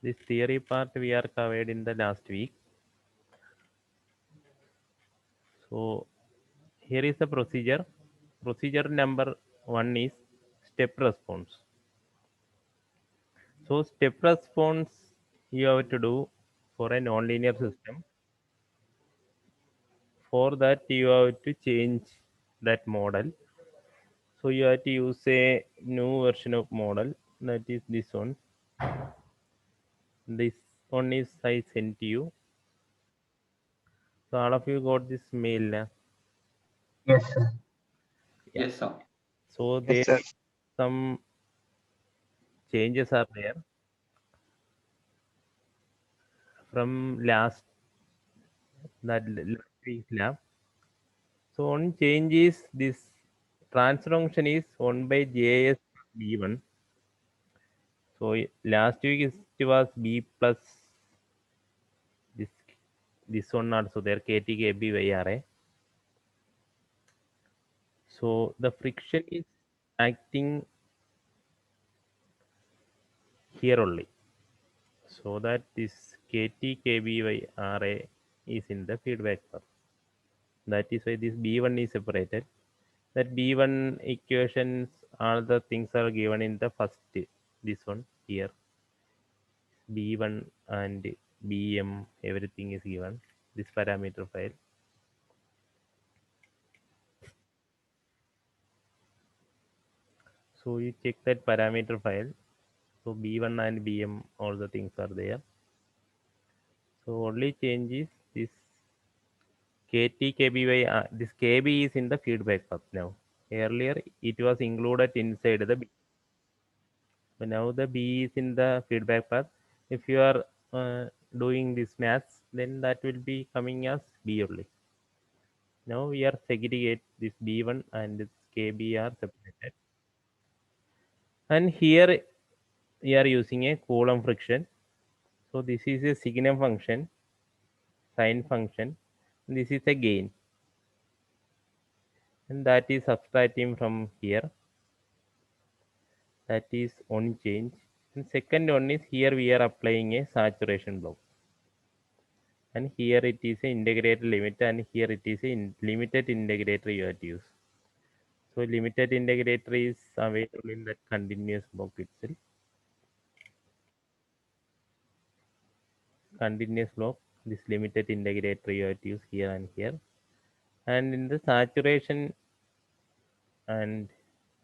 This theory part we are covered in the last week. So here is the procedure. Procedure number 1 is step response. So step response you have to do for a nonlinear system. For that you have to change that model. So you have to use a new version of model, that is this one. This one is I sent to you. So all of you got this mail now. Yes, sir. Yeah. Yes, sir. So Yes, there sir. is some changes are there from last last week's lab. So one change is this transfer function is 1 by js b1. So last week it was b plus this this one also there kt kb yra. So the friction is acting here only. So that this kt kb ra is in the feedback path. That is why this b1 is separated. That b1 equations, all the things are given in the first, this one here, b1 and bm, everything is given, this parameter file. So you check that parameter file. So b1 and bm, all the things are there. So only change is this kt kby, this kb is in the feedback path now. Earlier it was included inside the b. So now the B is in the feedback path. If you are doing this maths, then that will be coming as B only. Now we are segregate this B1 and this KB are separated. And here we are using a Coulomb friction. So this is a signum function, sine function. This is a gain. And that is subtracting from here. That is one change. And second one is here we are applying a saturation block. And here it is a integrated limit, and here it is a limited integrator you have to use. So limited integrator is available in that continuous block itself. Continuous block, this limited integrator you have to use here and here. And in the saturation and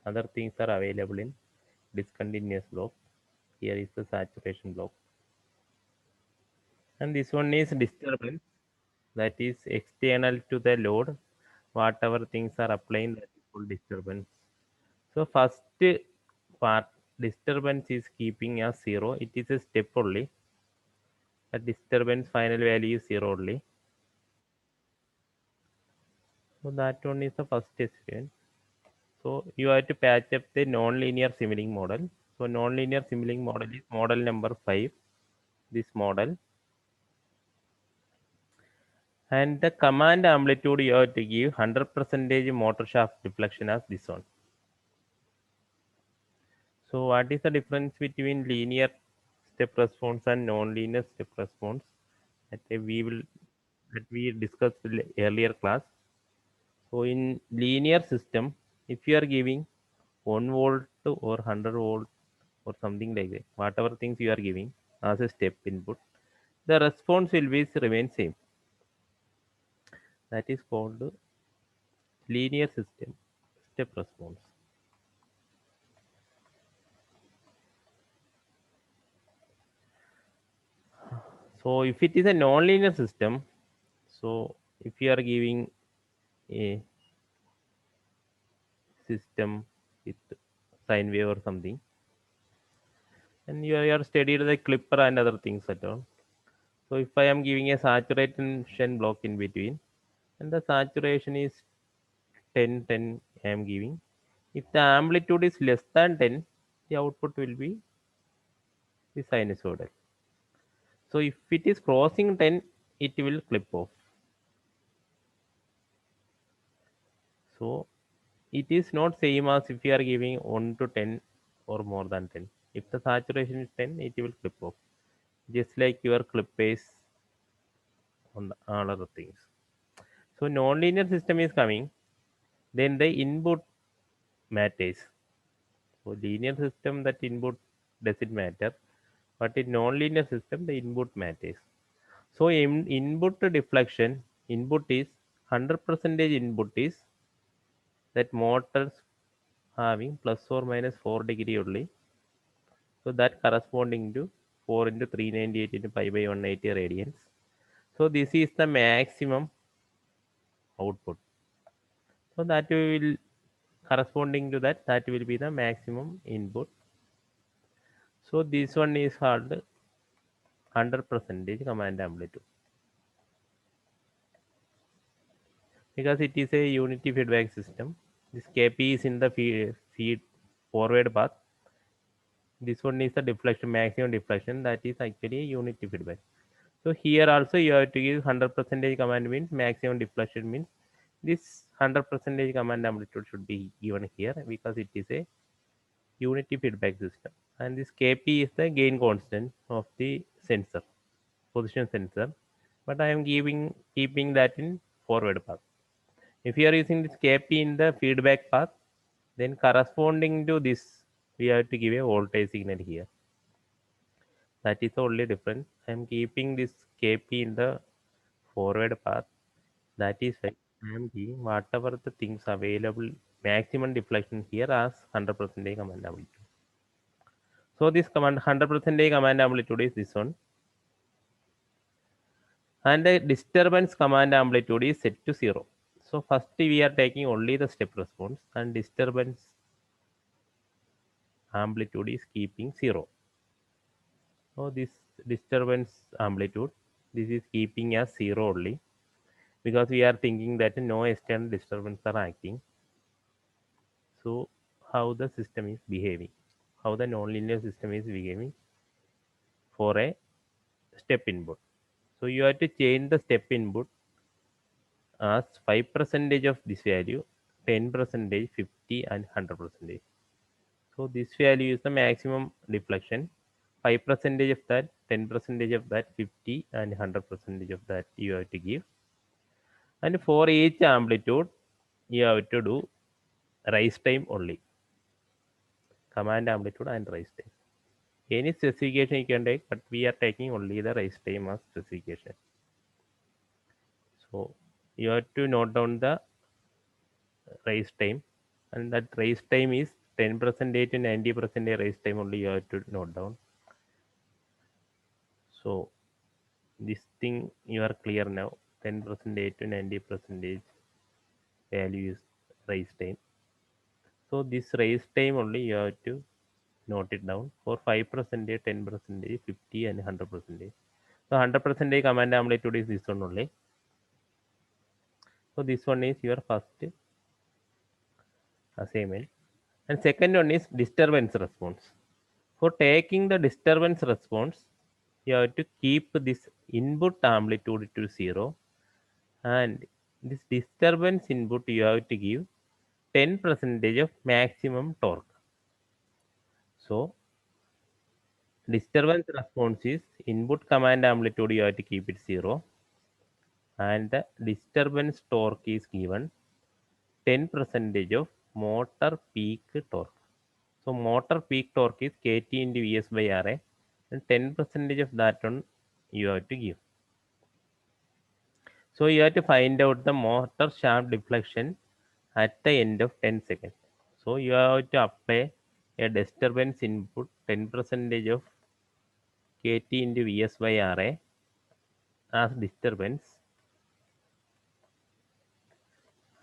other things are available in discontinuous block. Here is the saturation block. And this one is disturbance, that is external to the load. Whatever things are applying, that is called disturbance. So first part, disturbance is keeping as 0. It is a step only. The disturbance final value is 0 only. So that one is the first experience. So you have to patch up the non-linear simulating model. So non-linear simulating model is model number 5. This model. And the command amplitude you have to give 100% motor shaft deflection as this one. So what is the difference between linear step response and non-linear step response? That we discussed in earlier class. So in linear system, if you are giving 1 volt or 100 volt or something like that, whatever things you are giving as a step input, the response will be remain same. That is called linear system step response. So if it is a non-linear system, so if you are giving a system with sine wave or something, and you are studied the clipper and other things at all. So if I am giving a saturation block in between, and the saturation is 10, 10 I am giving. If the amplitude is less than 10, the output will be the sinusoidal. So if it is crossing 10, it will clip off. So it is not same as if you are giving 1 to 10 or more than 10. If the saturation is 10, it will clip off. just like your clip base on all other things. So nonlinear system is coming, then the input matters. So linear system, that input doesn't matter, but in nonlinear system the input matters. So in input deflection, input is 100% input is that motors having plus or minus 4 degree only. So that corresponding to 4 into 398 into pi by 180 radians. So this is the maximum output. So that will corresponding to that will be the maximum input. So this one is called 100% command amplitude, because it is a unity feedback system. This Kp is in the feed forward path. This one is the deflection, maximum deflection, that is actually a unity feedback. So here also you have to give 100% command means maximum deflection means this 100% command amplitude should be given here, because it is a unity feedback system. And this Kp is the gain constant of the sensor, position sensor, but I am keeping that in forward path. If you are using this Kp in the feedback path, then corresponding to this, we have to give a voltage signal here. That is the only difference. I am keeping this Kp in the forward path. That is why I am giving whatever the things available, maximum deflection here as 100% command amplitude. So this command 100% command amplitude is this one. And the disturbance command amplitude is set to 0. So first we are taking only the step response, and disturbance amplitude is keeping 0. So this disturbance amplitude, this is keeping as 0 only, because we are thinking that no external disturbance are acting. So how the system is behaving, how the nonlinear system is behaving for a step input. So you have to change the step input as 5% of this value, 10%, 50 and 100%. So this value is the maximum deflection. 5% of that, 10% of that, 50 and 100% of that you have to give. And for each amplitude, you have to do rise time only. Command amplitude and rise time. Any specification you can take, but we are taking only the rise time as specification. So you have to note down the rise time, and that rise time is 10% to 90% rise time only you have to note down. So this thing you are clear now. 10% to 90% value is rise time. So this rise time only you have to note it down for 5%, 10%, 50 and 100%. So 100% command amplitude is this one only. So this one is your first assignment. And second one is disturbance response. For taking the disturbance response, you have to keep this input amplitude to 0, and this disturbance input you have to give 10% of maximum torque. So disturbance response is input command amplitude you have to keep it 0, and the disturbance torque is given 10% of motor peak torque. So motor peak torque is Kt into Vs by Ra, and 10% of that one you have to give. So you have to find out the motor shaft deflection at the end of 10 seconds. So you have to apply a disturbance input 10% of Kt into Vs by Ra as disturbance,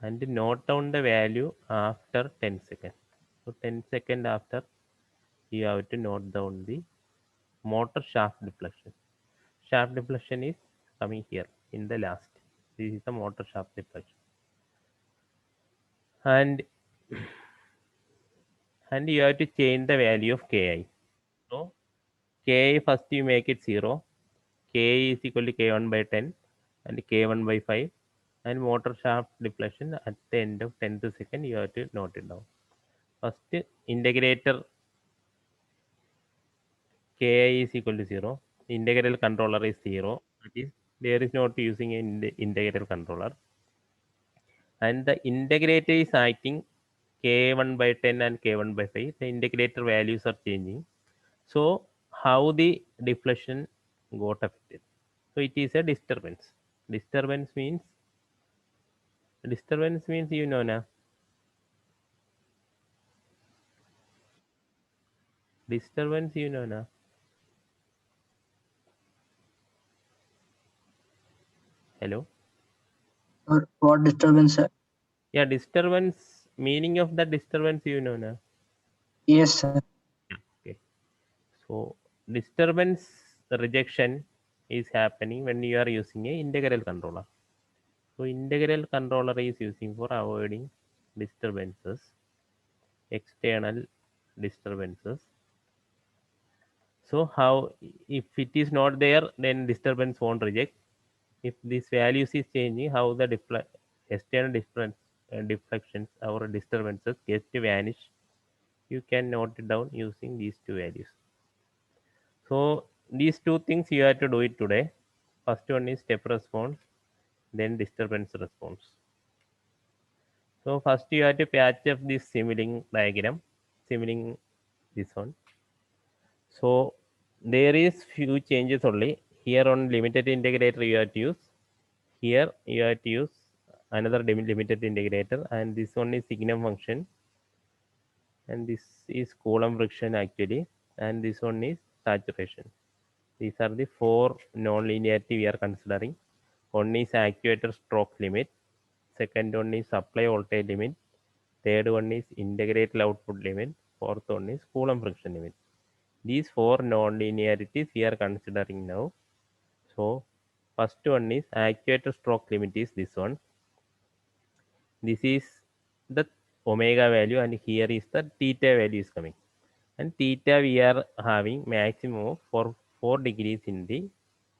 and note down the value after 10 seconds. So 10 seconds after, you have to note down the motor shaft deflection. Shaft deflection is coming here in the last. This is the motor shaft deflection. And you have to change the value of Ki. So Ki first you make it 0. Ki is equal to K1 by 10 and K1 by 5. And motor shaft deflection at the end of 10th second, you have to note it down. First integrator Ki is equal to 0. integral controller is 0. That is, there is not using an integral controller. And the integrator is acting k1 by 10 and k1 by 5. The integrator values are changing. So how the deflection got affected? So it is a disturbance. Disturbance means you know na. Disturbance you know na. Hello. Or what disturbance, sir? Yeah, disturbance, meaning of the disturbance you know na. Yes, sir. Okay. So disturbance rejection is happening when you are using a integral controller. So integral controller is using for avoiding disturbances, external disturbances. So how, if it is not there, then disturbance won't reject. If this values is changing, how the external deflections or disturbances get to vanish, you can note it down using these two values. So these two things you have to do it today. First one is step response, then disturbance response. So first you have to patch up this Simulink diagram, Simulink this one. So there is few changes only. Here on limited integrator you have to use. Here you have to use another limited integrator, and this one is signum function, and this is Coulomb friction actually, and this one is saturation. These are the four non-linearity we are considering. One is actuator stroke limit, second one is supply voltage limit, third one is integrated output limit, fourth one is Coulomb friction limit. These four non-linearities we are considering now. So first one is actuator stroke limit is this one. This is the omega value, and here is the theta value is coming. And theta we are having maximum of 4 degrees in the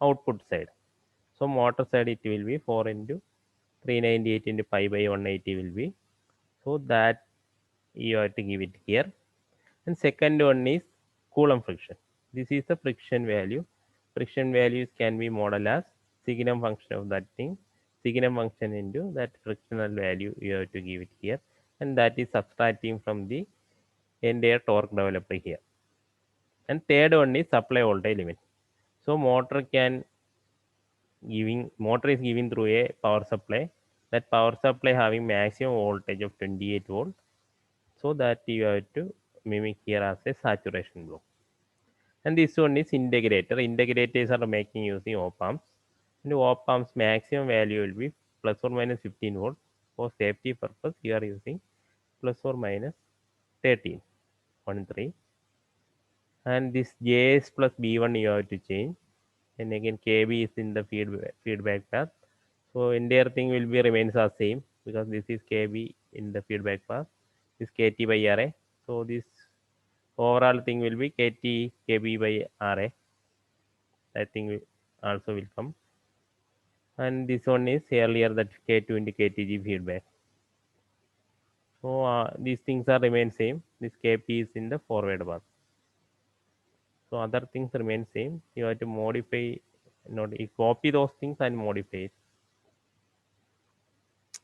output side. So motor side it will be 4 into 398 into pi by 180 will be. So that you have to give it here. And second one is Coulomb friction. This is the friction value. Friction values can be modeled as signum function of that thing. Signum function into that frictional value you have to give it here. And that is subtracting from the entire torque developer here. And third one is supply voltage limit. So motor is giving through a power supply. That power supply having maximum voltage of 28 volt. So that you have to mimic here as a saturation block. And this one is integrator. Integrators are making using op amps. And op amps maximum value will be plus or minus 15 volt. For safety purpose, you are using plus or minus 13, 1, 3. And this JS plus B1 you have to change. And again KB is in the feedback path. So entire thing will be remains as same because this is KB in the feedback path. This KT by RA. So this overall thing will be KT KB by RA. I think also will come. And this one is earlier that K2 into KTG feedback. So these things are remain same. This KP is in the forward path. So other things remain same. You have to modify, not you copy those things and modify it.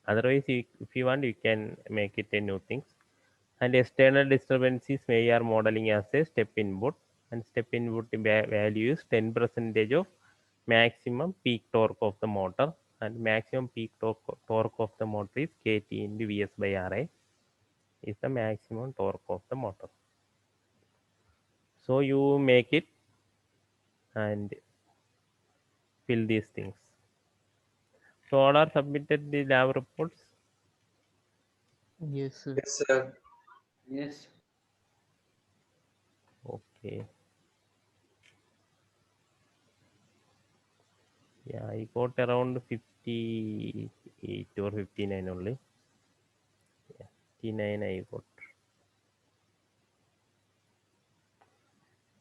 Otherwise, if you want, you can make it a new things. And external disturbances we are modeling as a step input, and step input value is 10% of maximum peak torque of the motor, and maximum peak torque of the motor is Kt into Vs by Ra is the maximum torque of the motor. So you make it and fill these things. So all are submitted the lab reports. Yes, sir. Yes, sir. Yes. Okay. Yeah, I got around 58 or 59 only. Yeah, 59 I got.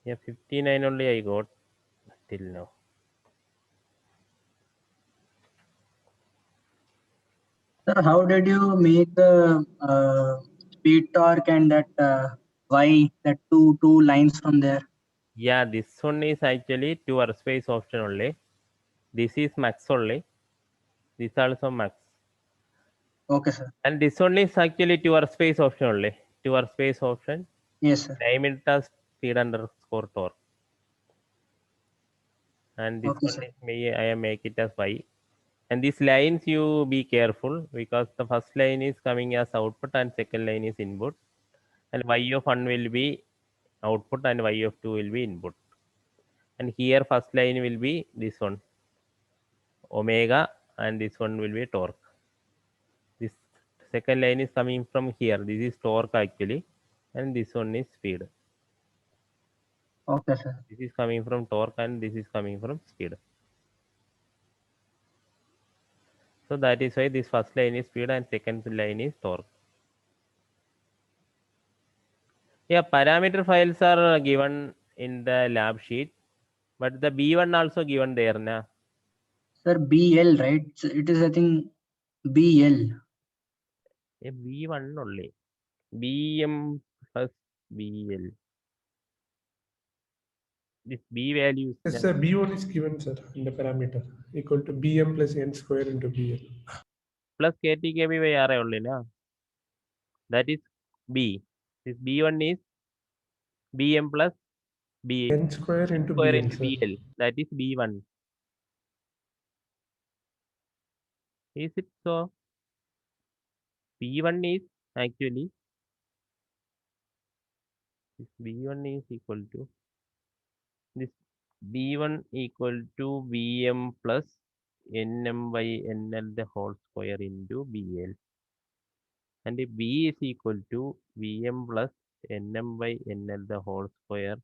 Yeah, 59 only I got till now. Sir, how did you make the speed torque and that Y, that two lines from there? Yeah, this one is actually two workspace option only. This is max only. This also max. Okay, sir. And this one is actually two workspace option only. Two workspace option. Yes, sir. Name it as speed underscore torque. And this Okay, one sir. is I am make it as y. And these lines you be careful because the first line is coming as output and second line is input. And y of 1 will be output and y of 2 will be input. And here first line will be this one omega and this one will be torque. This second line is coming from here. This is torque actually and this one is speed. Okay, sir. This is coming from torque and this is coming from speed. So that is why this first line is speed and second line is torque. Yeah, parameter files are given in the lab sheet, but the B1 also given there. Na? Sir, BL, right? So it is, I think, BL. A B1 only. BM plus BL. This B values. Yes, sir. B1 is given, sir, in the parameter equal to Bm plus n square into Bl. Plus KT KB by RA only. Na? That is B. This B1 is BM plus B N square into square Bl, into sir. BL. That is B1. Is it so? B1 is actually this B1 is equal to this B1 equal to Bm plus Nm by Nl the whole square into Bl. And if B is equal to Vm plus Nm by Nl the whole square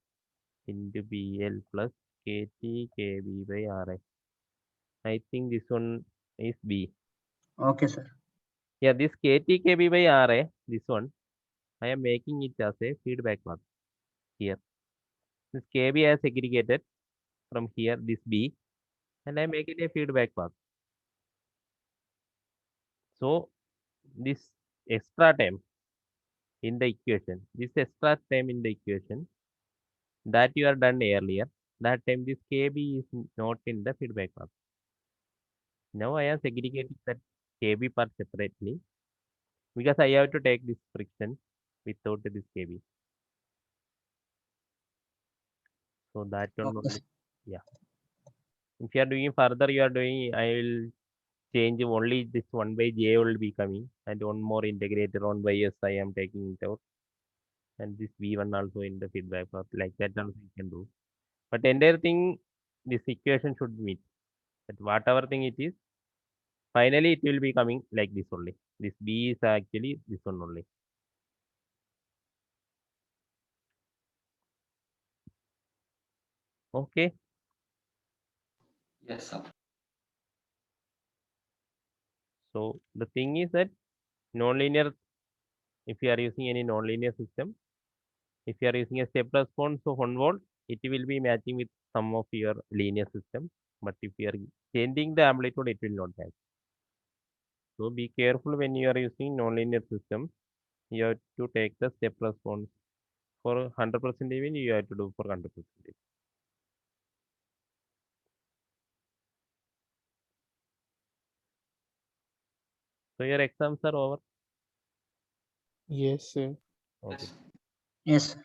into Bl plus Kt Kb by Ra. I think this one is B. Okay, sir. Yeah, this Kt Kb by Ra, this one, I am making it as a feedback path here. This Kb has segregated from here, this B, and I make it a feedback path. So this extra term in the equation, this extra term in the equation that you are done earlier, that time this KB is not in the feedback path. Now I am segregating that KB part separately because I have to take this friction without this KB. So that one Okay, only, sir. yeah. If you are doing further, you are doing, I will change only this 1 by J will be coming and one more integrator 1 by S I am taking it out. And this V1 also in the feedback path, like that also you can do. But entire thing, this equation should meet. But whatever thing it is, finally it will be coming like this only. This B is actually this one only. Okay. Yes, sir. So the thing is that nonlinear, if you are using any nonlinear system, if you are using a step response of 1 volt, it will be matching with some of your linear system. But if you are changing the amplitude, it will not match. So be careful when you are using nonlinear system. You have to take the step response for 100% even you have to do for 100%. So your exams are over. Yes, sir. Okay. Yes, sir.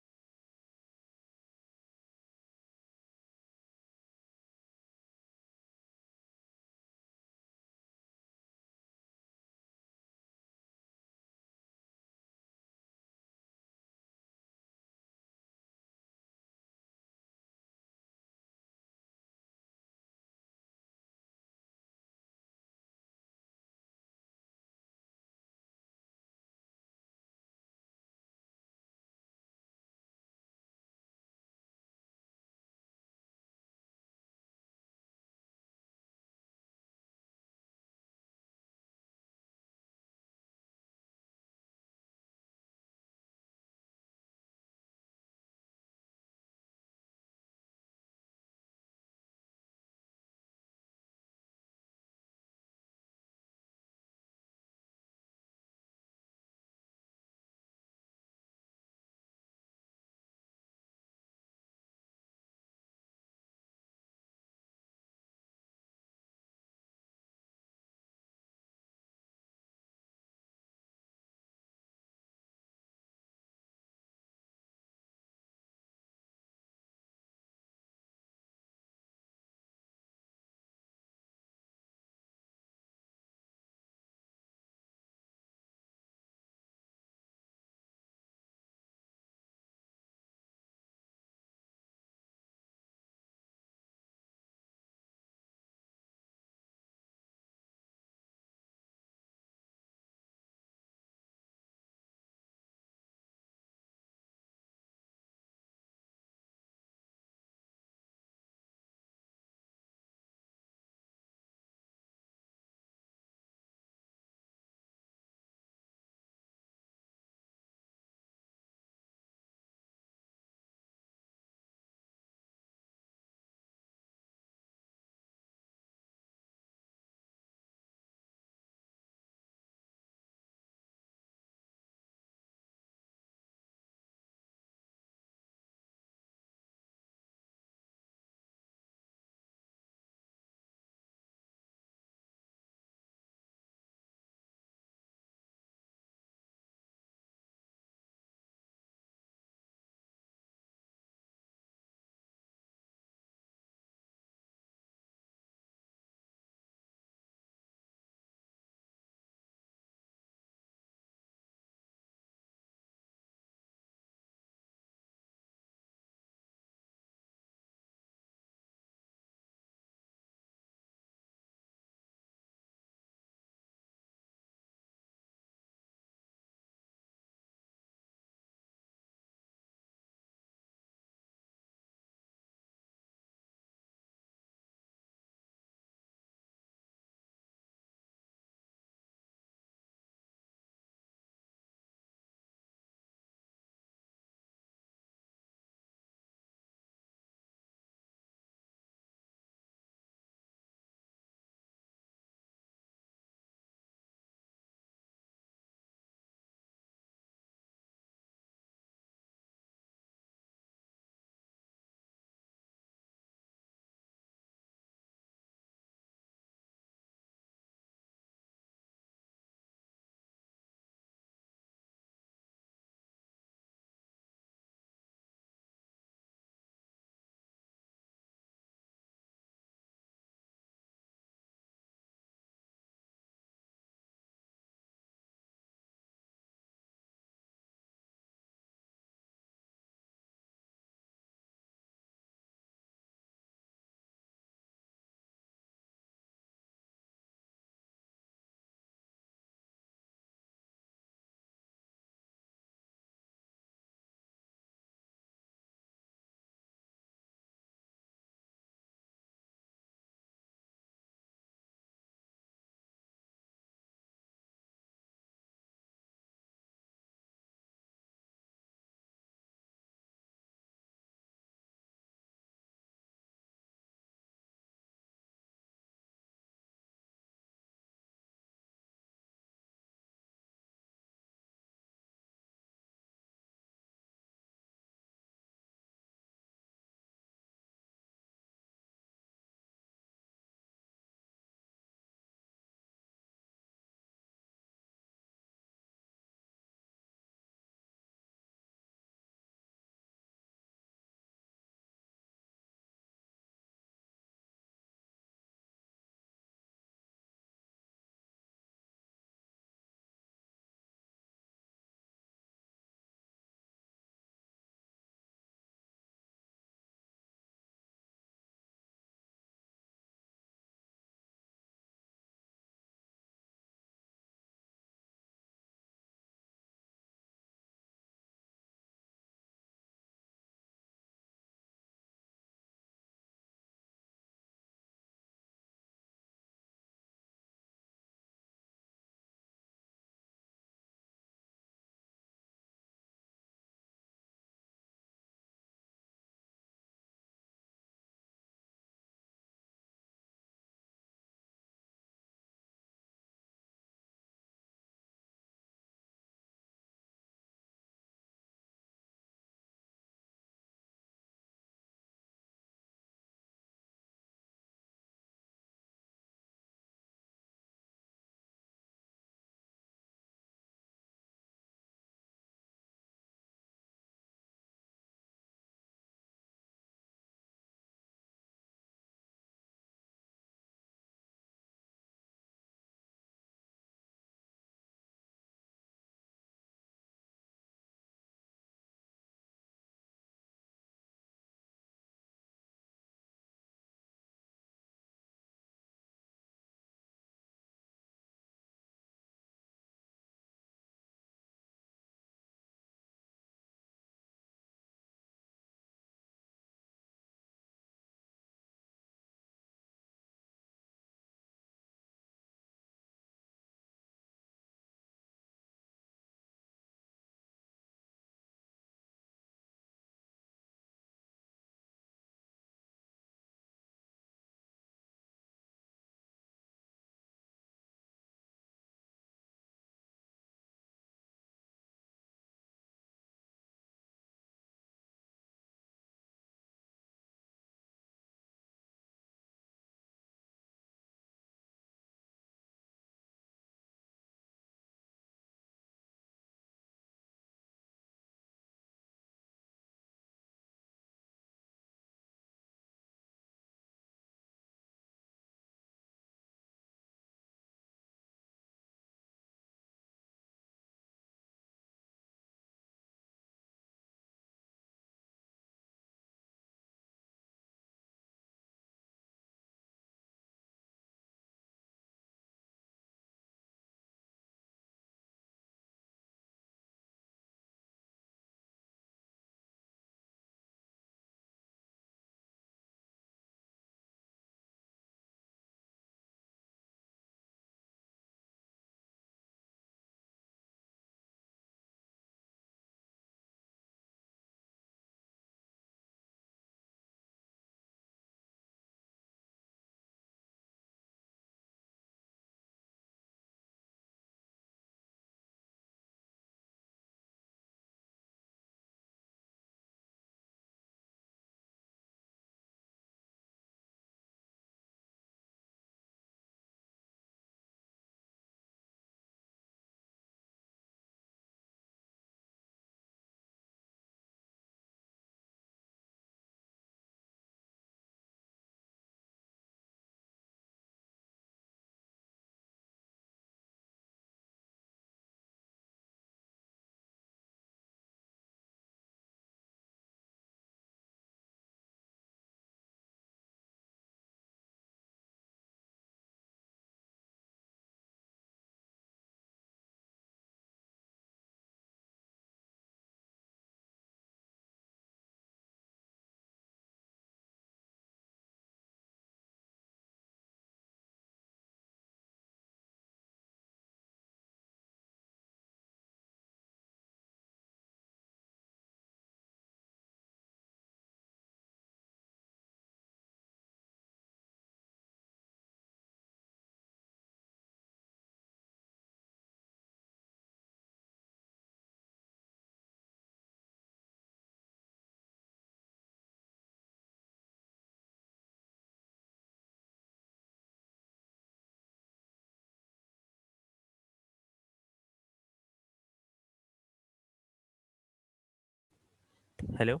Hello.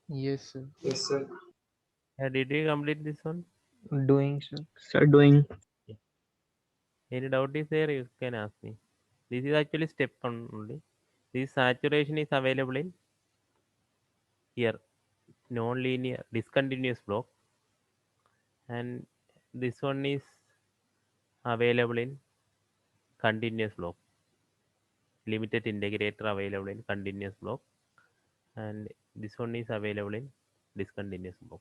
Yes, sir. Yes, sir. Did you complete this one? Doing, sir. Start doing. Any doubt is there? You can ask me. This is actually step 1 only. This saturation is available in here, non-linear discontinuous block, and this one is available in continuous block. Limited integrator available in continuous block, and this one is available in discontinuous block.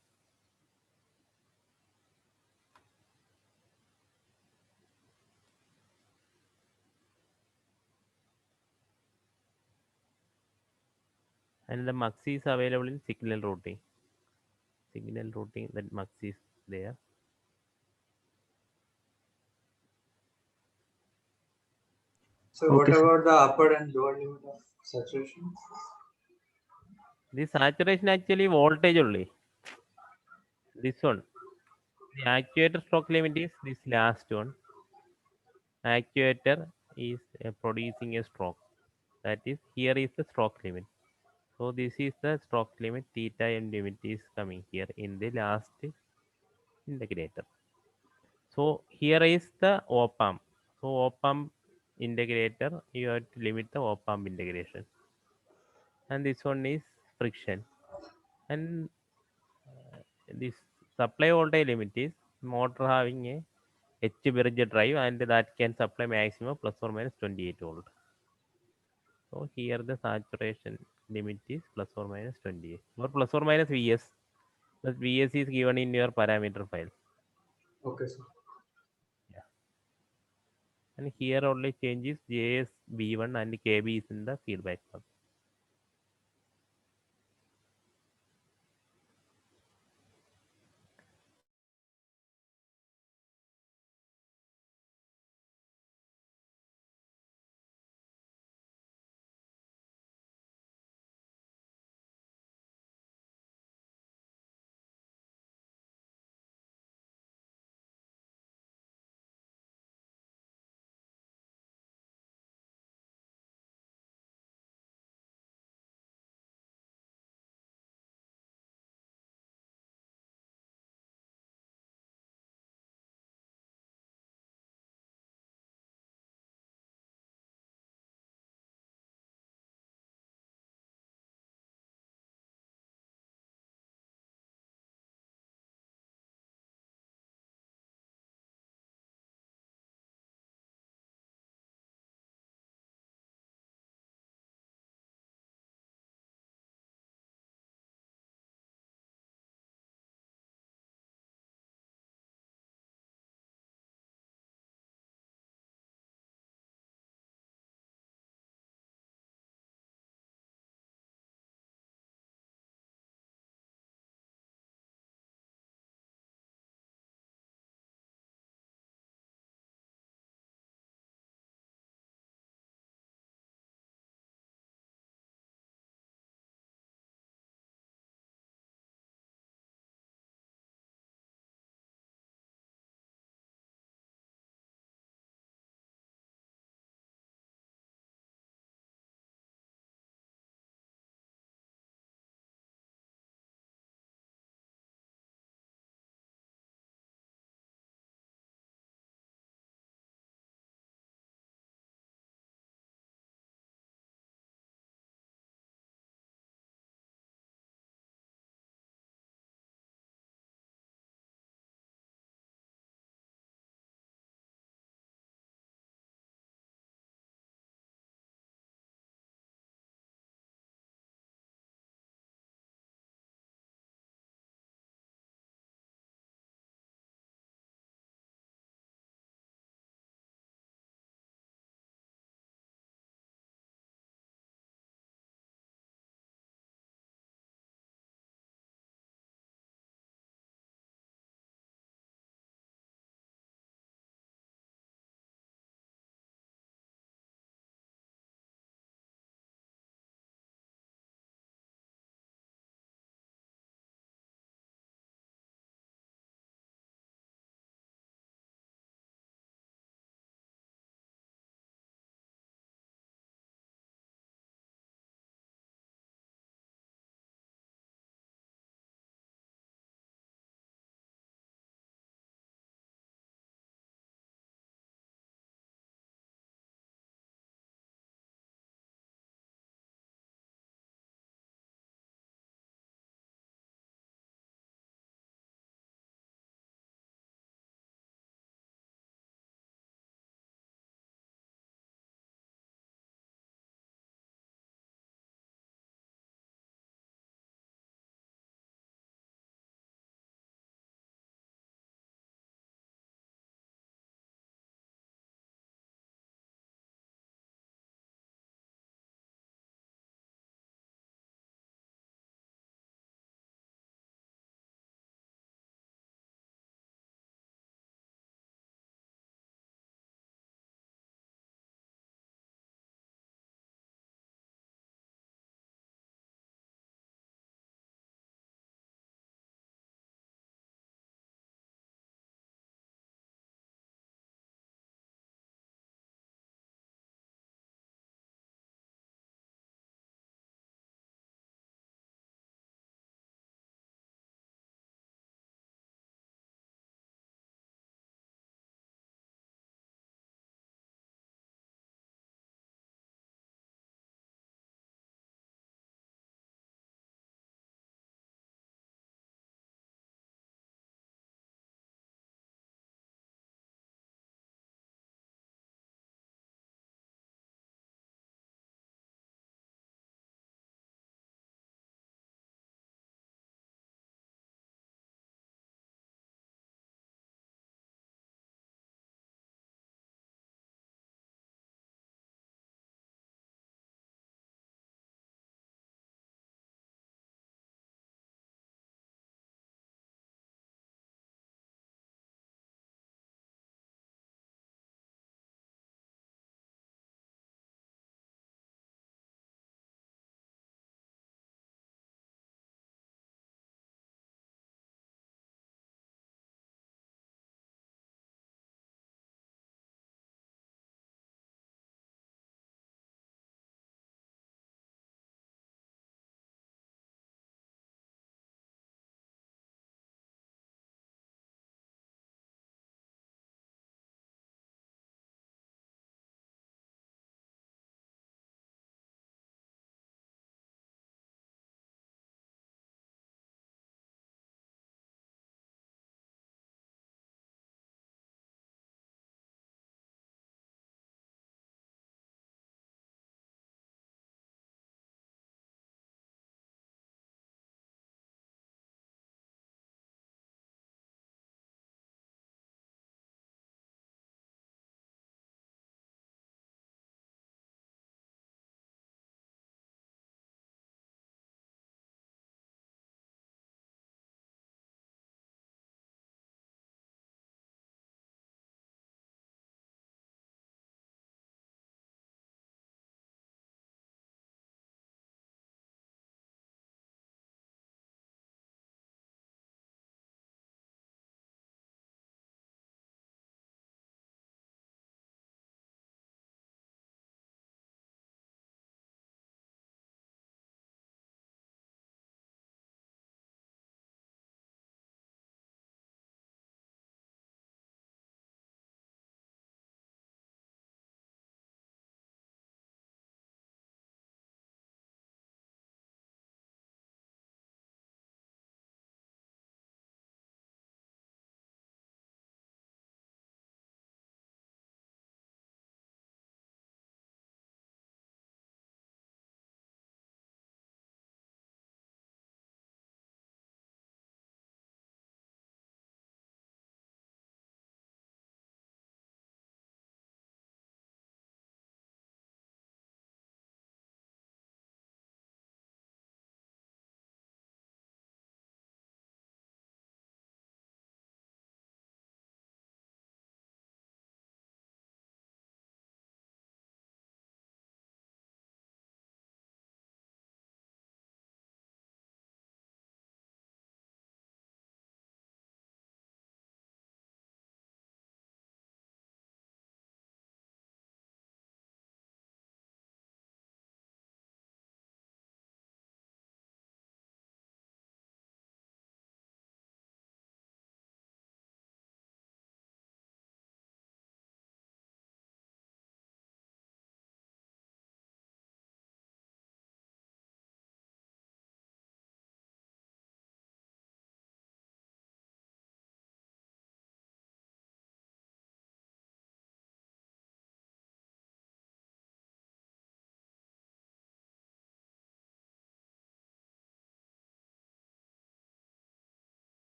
And the mux is available in signal routing. Signal routing, that mux is there. So what Okay, sir. about the upper and lower limit of saturation? This saturation actually voltage only. This one. The actuator stroke limit is this last one. Actuator is producing a stroke. That is, here is the stroke limit. So this is the stroke limit. Theta and limit is coming here in the last integrator. So here is the op-amp. So op-amp integrator, you have to limit the op-amp integration. And this one is friction. And this supply voltage limit is motor having a H bridge drive, and that can supply maximum plus or minus 28 volt. So here the saturation limit is plus or minus 28 or plus or minus Vs. But Vs is given in your parameter file. Okay, sir. Yeah. And here only changes Js B1 and Kb is in the feedback path.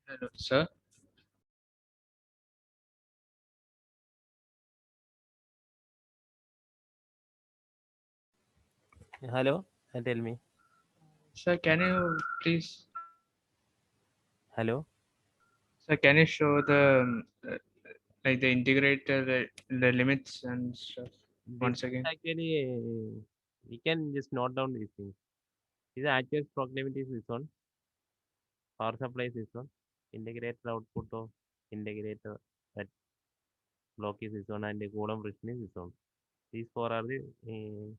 Hello, sir. Hello, tell me. Sir, can you please, Hello. sir, can you show the like the integrator, the limits and stuff once This again? actually, we can just note down these things. This actual proximity is this one. Power supply is this one. Integrator output of integrator at block is this one, and the column friction is this one. These four are the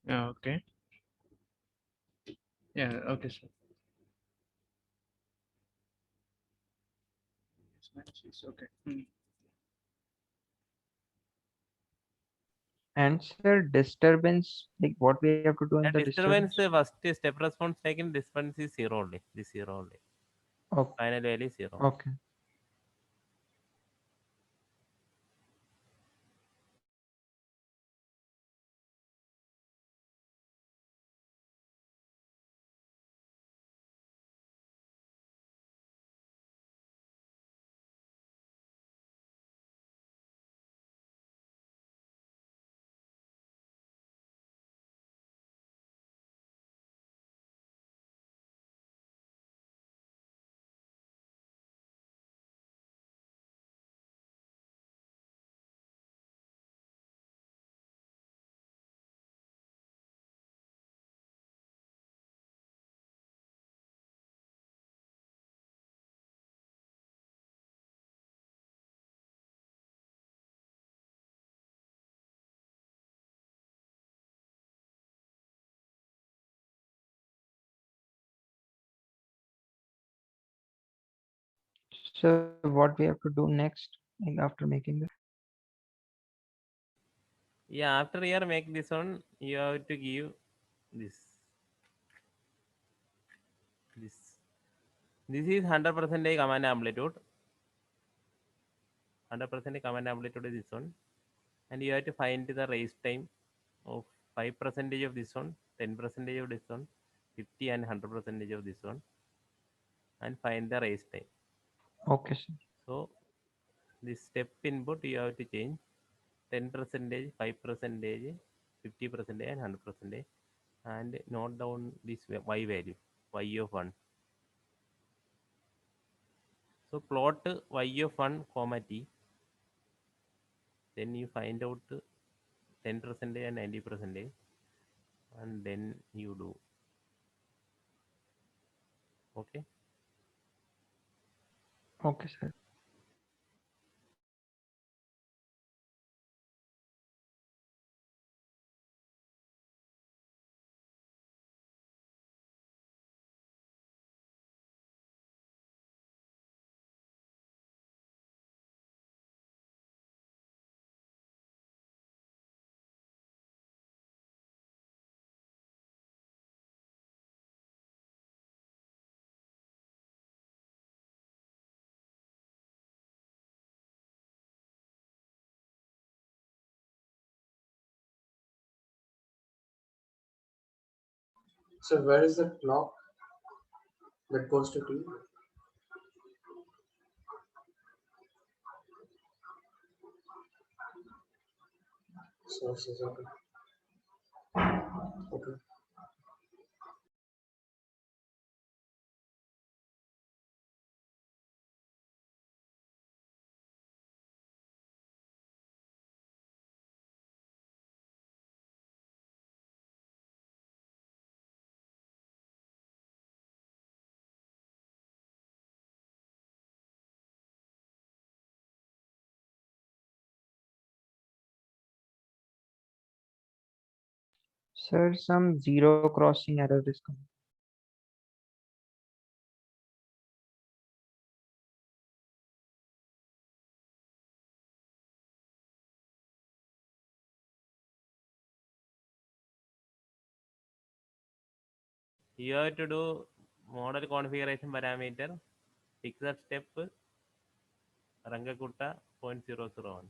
Okay. Yeah. Okay, sir. Okay. And sir, disturbance, like what we have to do in and the disturbance. disturbance? First step response taken. Disturbance is zero only. This zero only. Oh, Final value is zero. okay. So what we have to do next, like after making this? Yeah, after you make this one, you have to give this. This. This is 100% command amplitude. 100% command amplitude is this one, and you have to find the raise time of 5% of this one, 10% of this one, 50 and 100% of this one, and find the raise time. Okay, sir. So this step input you have to change 10%, 5%, 50%, and 100%, and note down this y value, y of 1. So plot y of 1 comma t, then you find out 10% and 90%, and then you do. Okay. Okay, sir. So where is the clock that goes to T? Sources, okay. Okay. Sir, some zero crossing error is coming. You have to do model configuration parameter, fixed step, Rangakutta 0.001.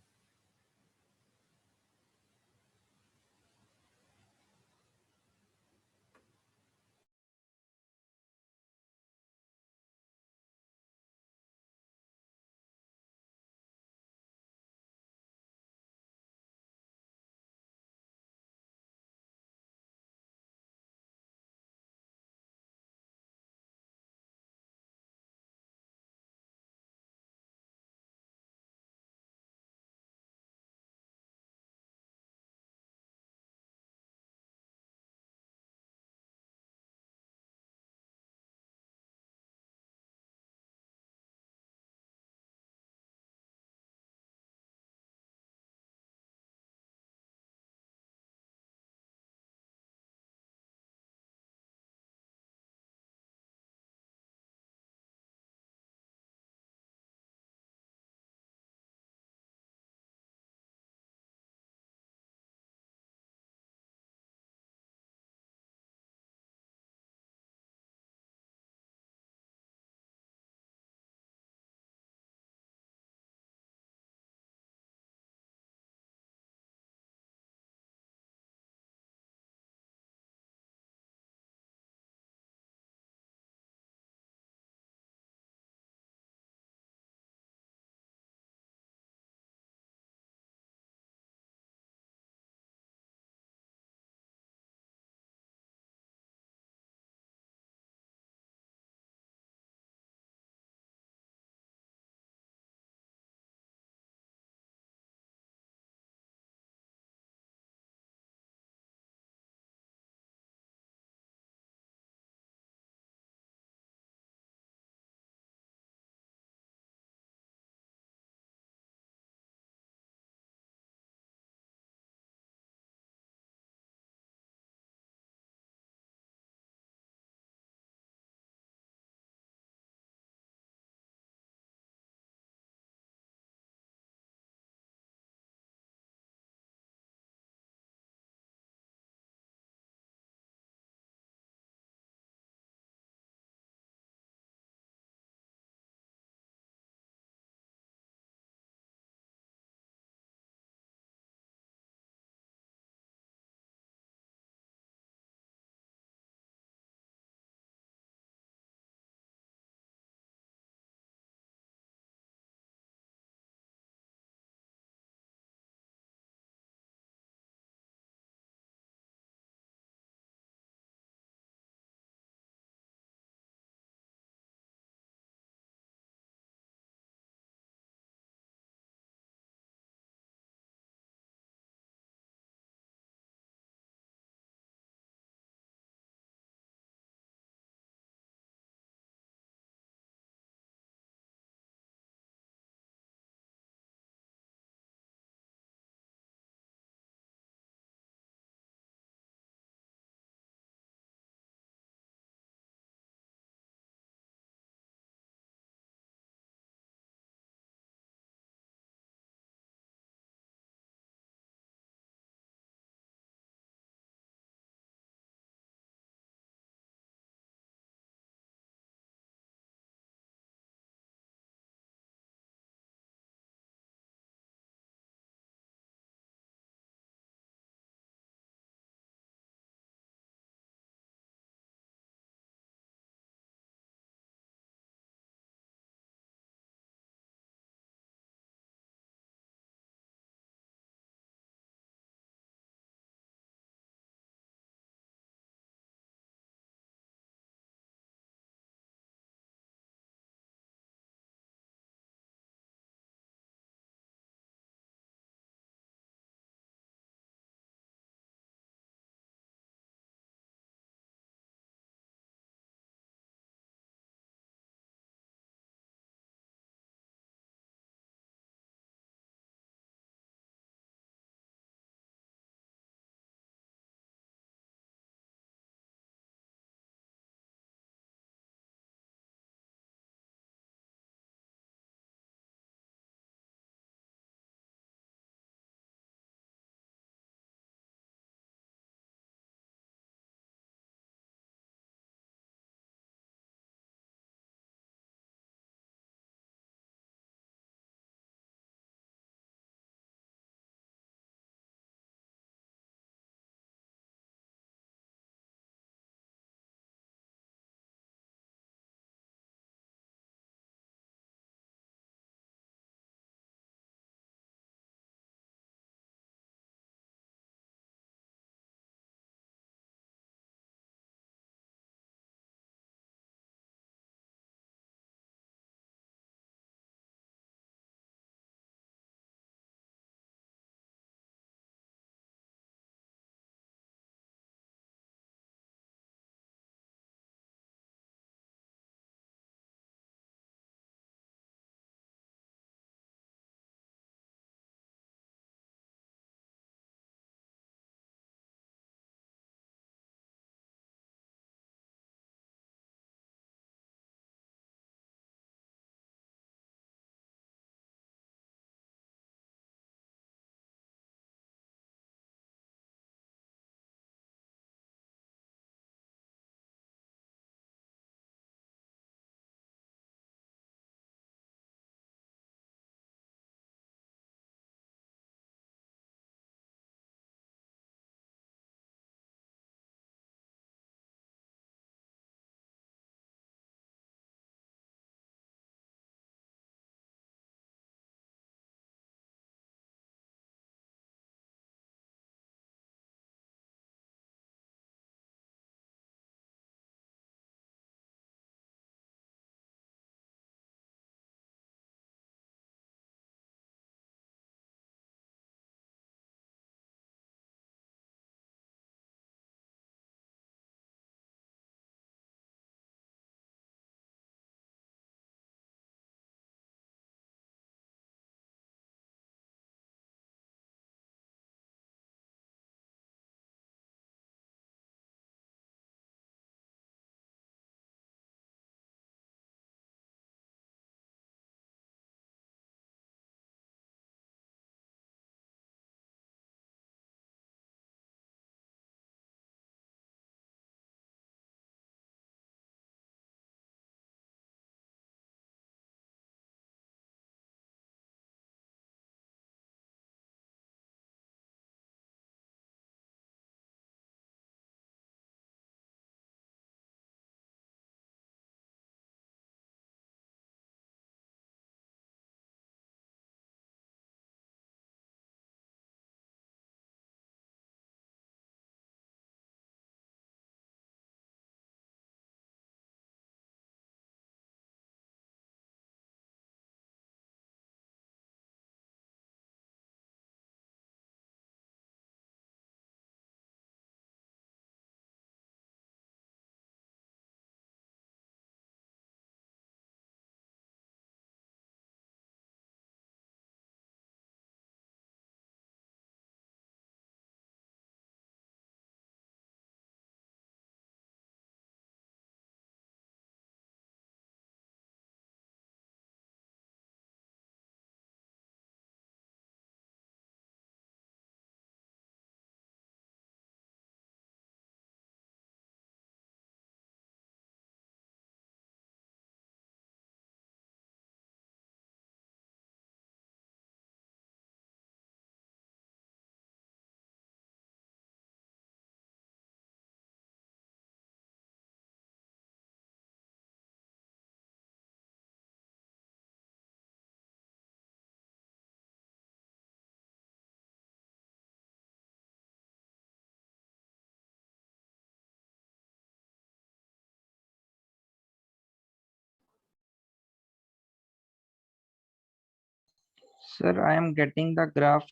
Sir, I am getting the graph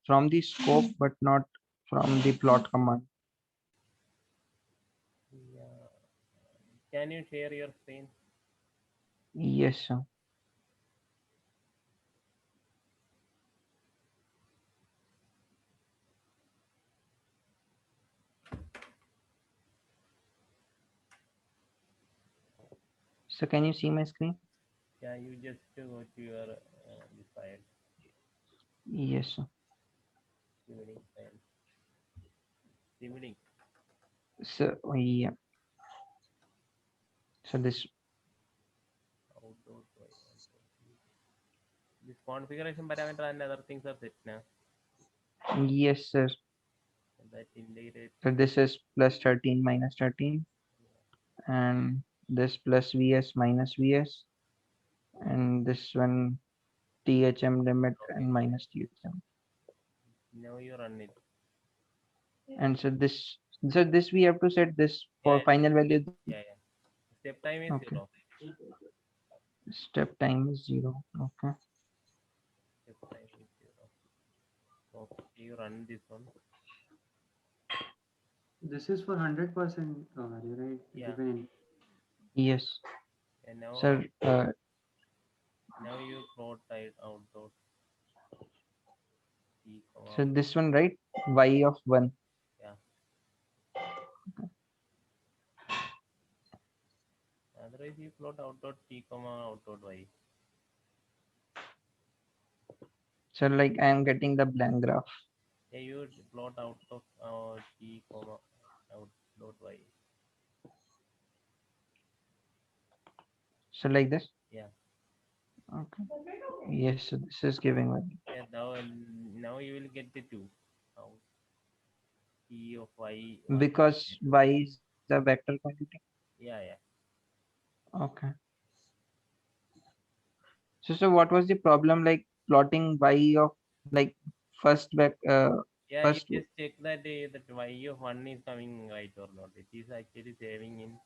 from the scope, but not from the plot command. Yeah. Can you share your screen? Yes, sir. So can you see my screen? Yeah, you just go to your this file, Yes, sir. evening file, evening. So yeah. So this Outdoor this configuration parameter and other things are set now. yes, sir. That integrate. So this is plus 13 minus 13, and this plus VS minus VS, and this one THM limit and minus THM. Now you run it. And so this we have to set this for Yeah, final value. yeah, yeah. Step time is Okay. 0. Step time is 0. Okay. Step time is 0. Okay, you run this one. This is for 100% value, right? Yeah. Given in. Yes. And now Sir, now you plot it outdoor. T, so this one, right? Y of 1. yeah. Otherwise you plot outdoor T, outdoor Y. So like I am getting the blank graph. Yeah, you plot out of T, outdoor Y. So like this. Yeah. Okay. Yes, so this is giving value. Yeah, now you will get the 2. Now T of Y. Because Y is a vector quantity. Yeah, yeah. Okay. So what was the problem like plotting Y of like first Yeah, first you just check that that Y of 1 is coming right or not. It is actually saving in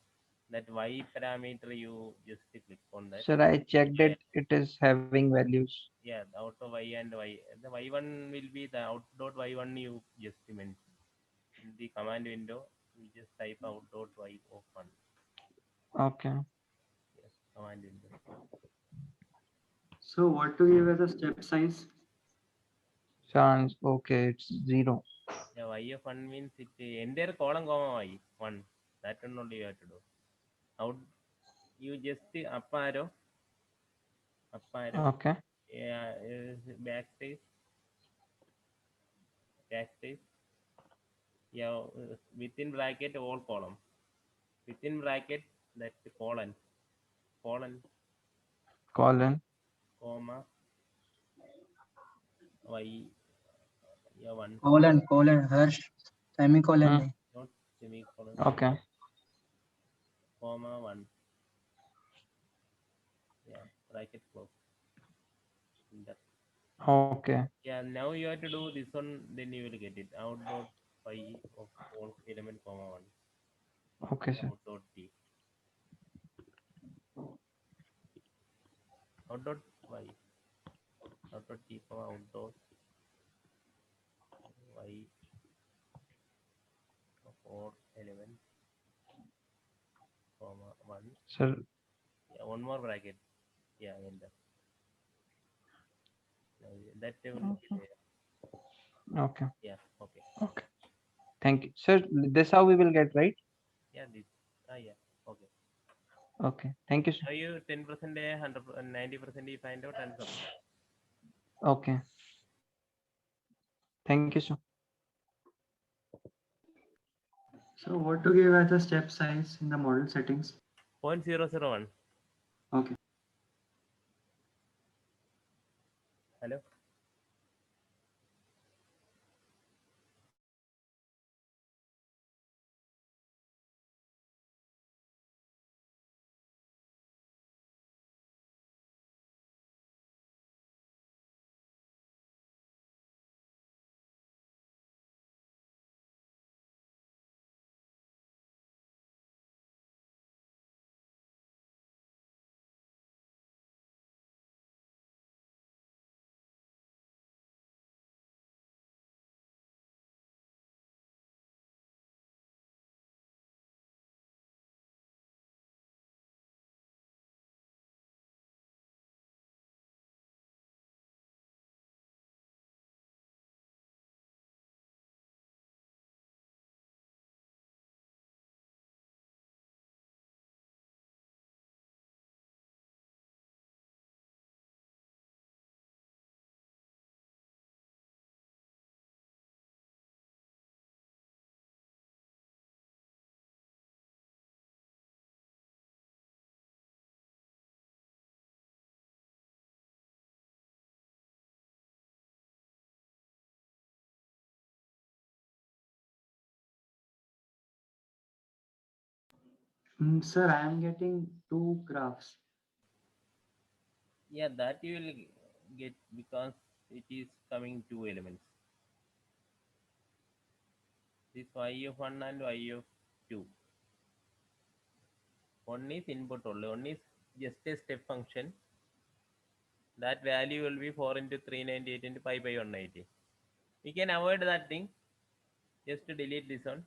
that Y parameter. You just click on that. sir, I checked it, it is having values. Yeah, the out of Y and Y. The Y1 will be the out dot Y1 you just mentioned. In the command window, you just type out dot Y of 1. Okay. Yes, command window. So what to give as a step size? Chance, okay, it's 0. Yeah, Y of 1 means it entire column comma Y 1. That one only you have to do. Out you just up arrow, Okay. yeah, backspace, yeah, within bracket all column, within bracket that colon, Colon. comma, Y, yeah, 1, colon, Harsh, semicolon Hmm. नहीं. not semicolon, Okay. comma 1, yeah, bracket close. Enter. Okay. Yeah, now you have to do this one, then you will get it. Out dot Y of all element comma 1, Okay, sir. out dot T, out dot Y, out dot T comma out dot Y of all element comma 1. Sir, Yeah, one more bracket. Yeah, enter. Now, that will be there. okay. Yeah, okay. Okay. Thank you. Sir, this how we will get, right? Yeah, this. Yeah, okay. Okay. Thank you, sir. Now you 10%, 100%, 90% you find out and submit. Okay. Thank you, sir. So what to give as a step size in the model settings? 0.001. Okay. Hello. Sir, I am getting two graphs. Yeah, that you will get because it is coming two elements. This y of 1 and y of 2. One is input only, one is just a step function. That value will be 4 into 398 into pi by 180. We can avoid that thing. Just to delete this one.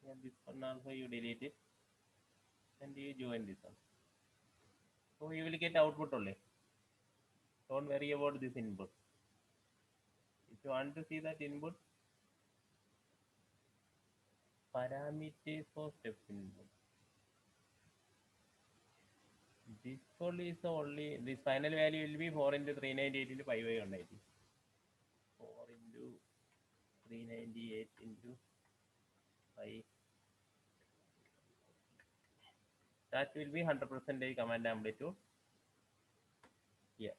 Yeah, this one also you delete it. And you join this one. So you will get output only. Don't worry about this input. If you want to see that input, parameters for step input. This only is the only, this final value will be 4 into 398 into pi by 180. 4 into 398 into pi. That will be 100% command amplitude. Yeah.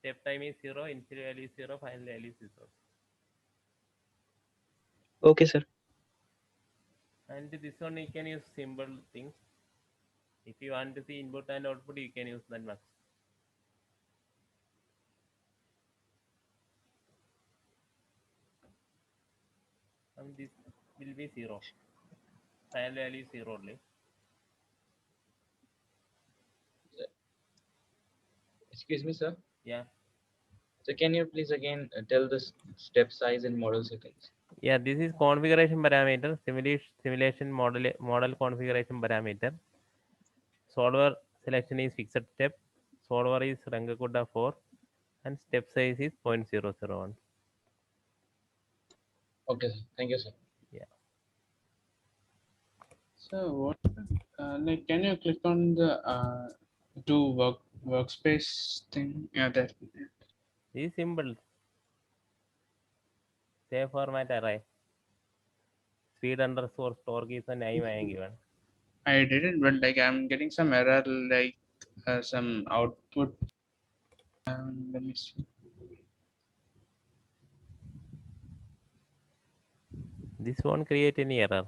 Step time is 0, initial value is 0, final value is 0. Okay, sir. And this one you can use simple things. If you want to see input and output, you can use that much. And this will be 0. Final value is 0 only. Excuse me, sir. Yeah. So can you please again tell the step size in model settings? Yeah, this is configuration parameter, simulation model configuration parameter. Solver selection is fixed step. Solver is Rangakuda 4 and step size is 0.001. Okay, sir. Thank you, sir. Yeah. So what, like, can you click on the do workspace thing? Yeah, that. This is simple. Save format array. Speed underscore store is the name I am given. I did it, but like I'm getting some error, like some output. Let me see. This won't create any error.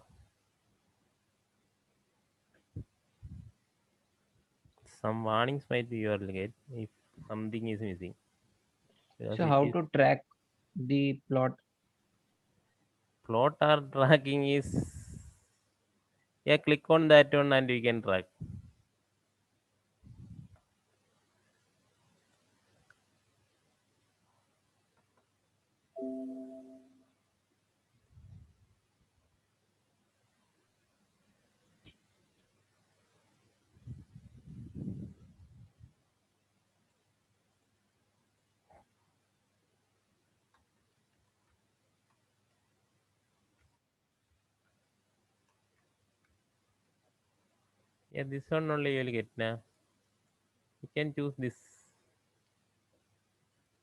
Some warnings might be you will get if something is missing. Because So it how is to track the plot? plot or tracking is, yeah, click on that one and you can track. Yeah, this one only you will get now. You can choose this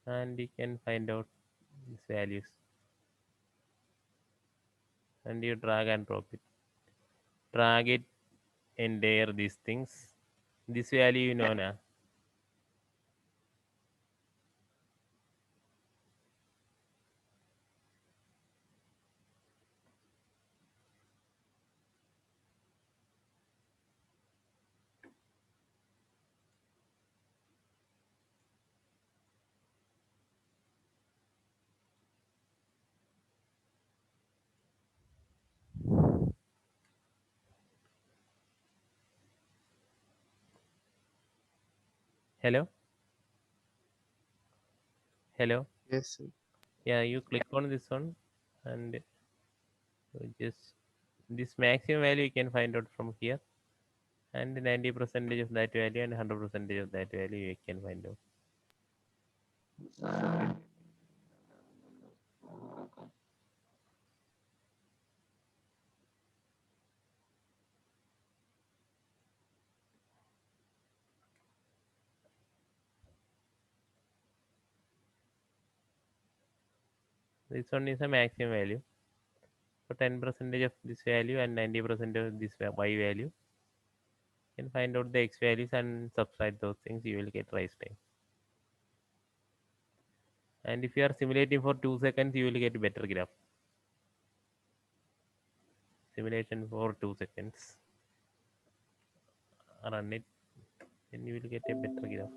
and you can find out these values and you drag and drop it. Drag it and there these things. This value you know now. Hello? Hello? Yes, sir. Yeah, you click on this one and just this maximum value you can find out from here and 90% of that value and 100% of that value you can find out. This one is a maximum value. So 10% of this value and 90% of this y value. You can find out the x values and subtract those things, you will get rise time. And if you are simulating for 2 seconds, you will get better graph. simulation for 2 seconds. Run it, then you will get a better graph.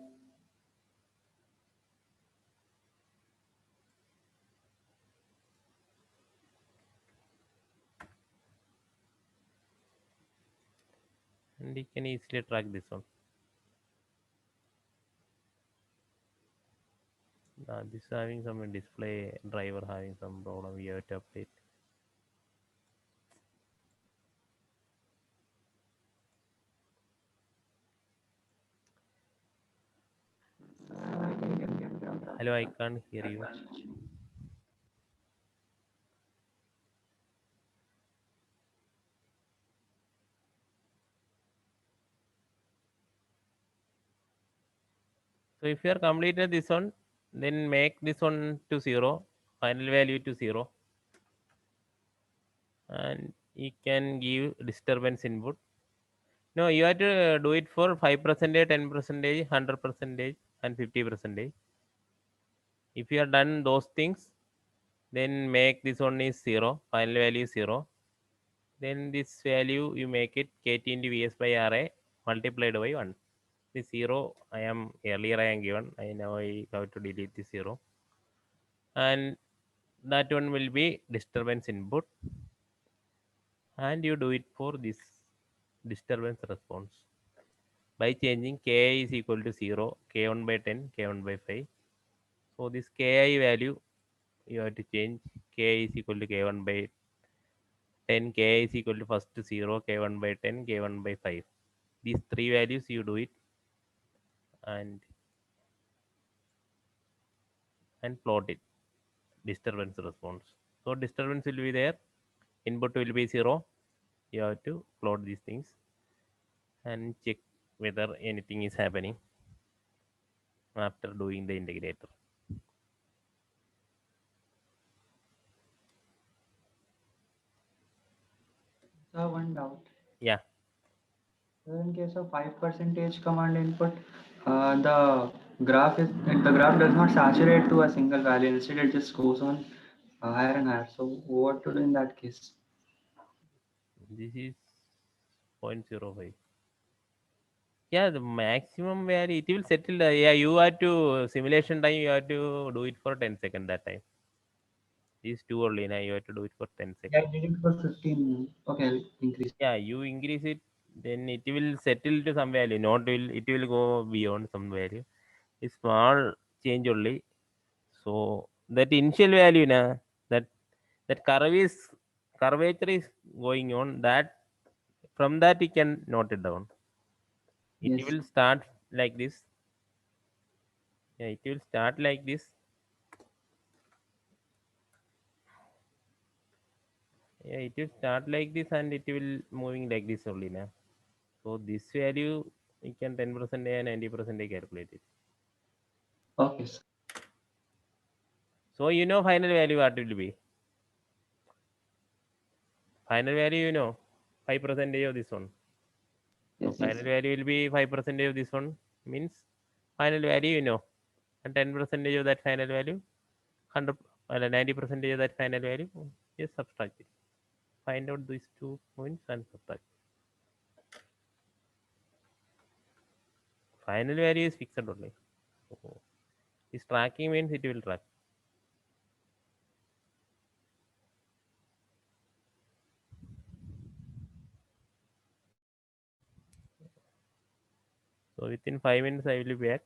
And you can easily track this one. This is having some display driver having some problem. We have to update. Hello, I can't hear you. So if you are completed this one, then make this one to 0, final value to 0, and you can give disturbance input. No, you have to do it for 5%, 10%, 100%, and 50%. If you have done those things, then make this one is 0, final value is 0. Then this value you make it kt into vs by ra multiplied by 1. This 0 I am given. I now I have to delete this 0. And that one will be disturbance input. And you do it for this disturbance response by changing ki is equal to 0, k1 by 10, k1 by 5. So this ki value you have to change. K is equal to k1 by 10, k is equal to first 0, k1 by 10, k1 by 5. These three values you do it and plot it, disturbance response. So disturbance will be there, input will be 0. You have to plot these things and check whether anything is happening after doing the integrator. So one doubt. Yeah. So in case of 5% command input, the graph does not saturate to a single value. Instead, it just goes on higher and higher. So what to do in that case? This is 0.05. Yeah, the maximum value it will settle. Yeah, you have to simulation time. You have to do it for 10 seconds that time. These two only now. You have to do it for 10 Yeah, seconds. I did it for 15. Okay, I'll increase. Yeah, you increase it, then it will settle to some value. Not will it will go beyond some value. It's small change only. So that initial value na that curvature is going on. That from that you can note it down. It Yes. will start like this. Yeah, it will start like this. Yeah, it will start like this and it will moving like this only now. So this value you can 10% and 90% calculate it. Okay. Sir. So you know final value what it will be. Final value 5% of this one. So Yes. final value will be 5% of this one means final value and 10% of that final value 100 90% of that final value is subtract it. Find out these 2 points and subtract. Final value is fixed only. So this tracking means it will track. So within 5 minutes I will be back.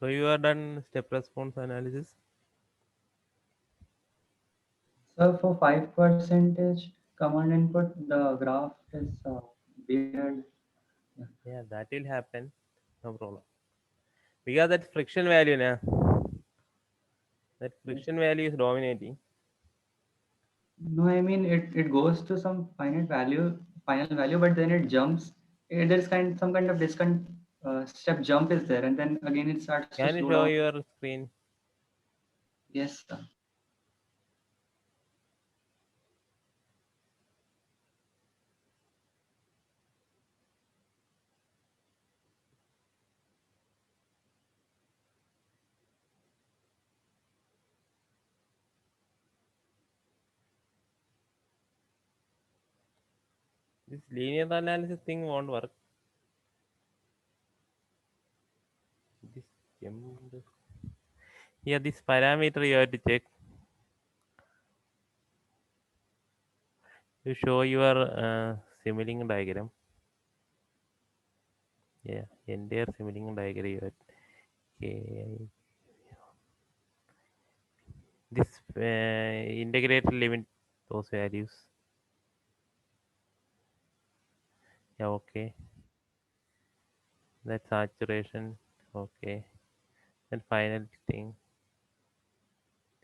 So you are done step response analysis. So for 5% command input, the graph is weird. Yeah, that will happen. No problem. Because that friction value, na, that friction value is dominating. No, I mean it goes to some final value, but then it jumps. There's some kind of step jump is there, and then again it starts to Can you slow show down. your screen? Yes, sir. This linear analysis thing won't work. This yeah, this parameter you have to check. You show your Simulink diagram. Yeah, entire Simulink diagram. You have okay. This integrated limit those values. Yeah, okay. That saturation. Okay. And final thing.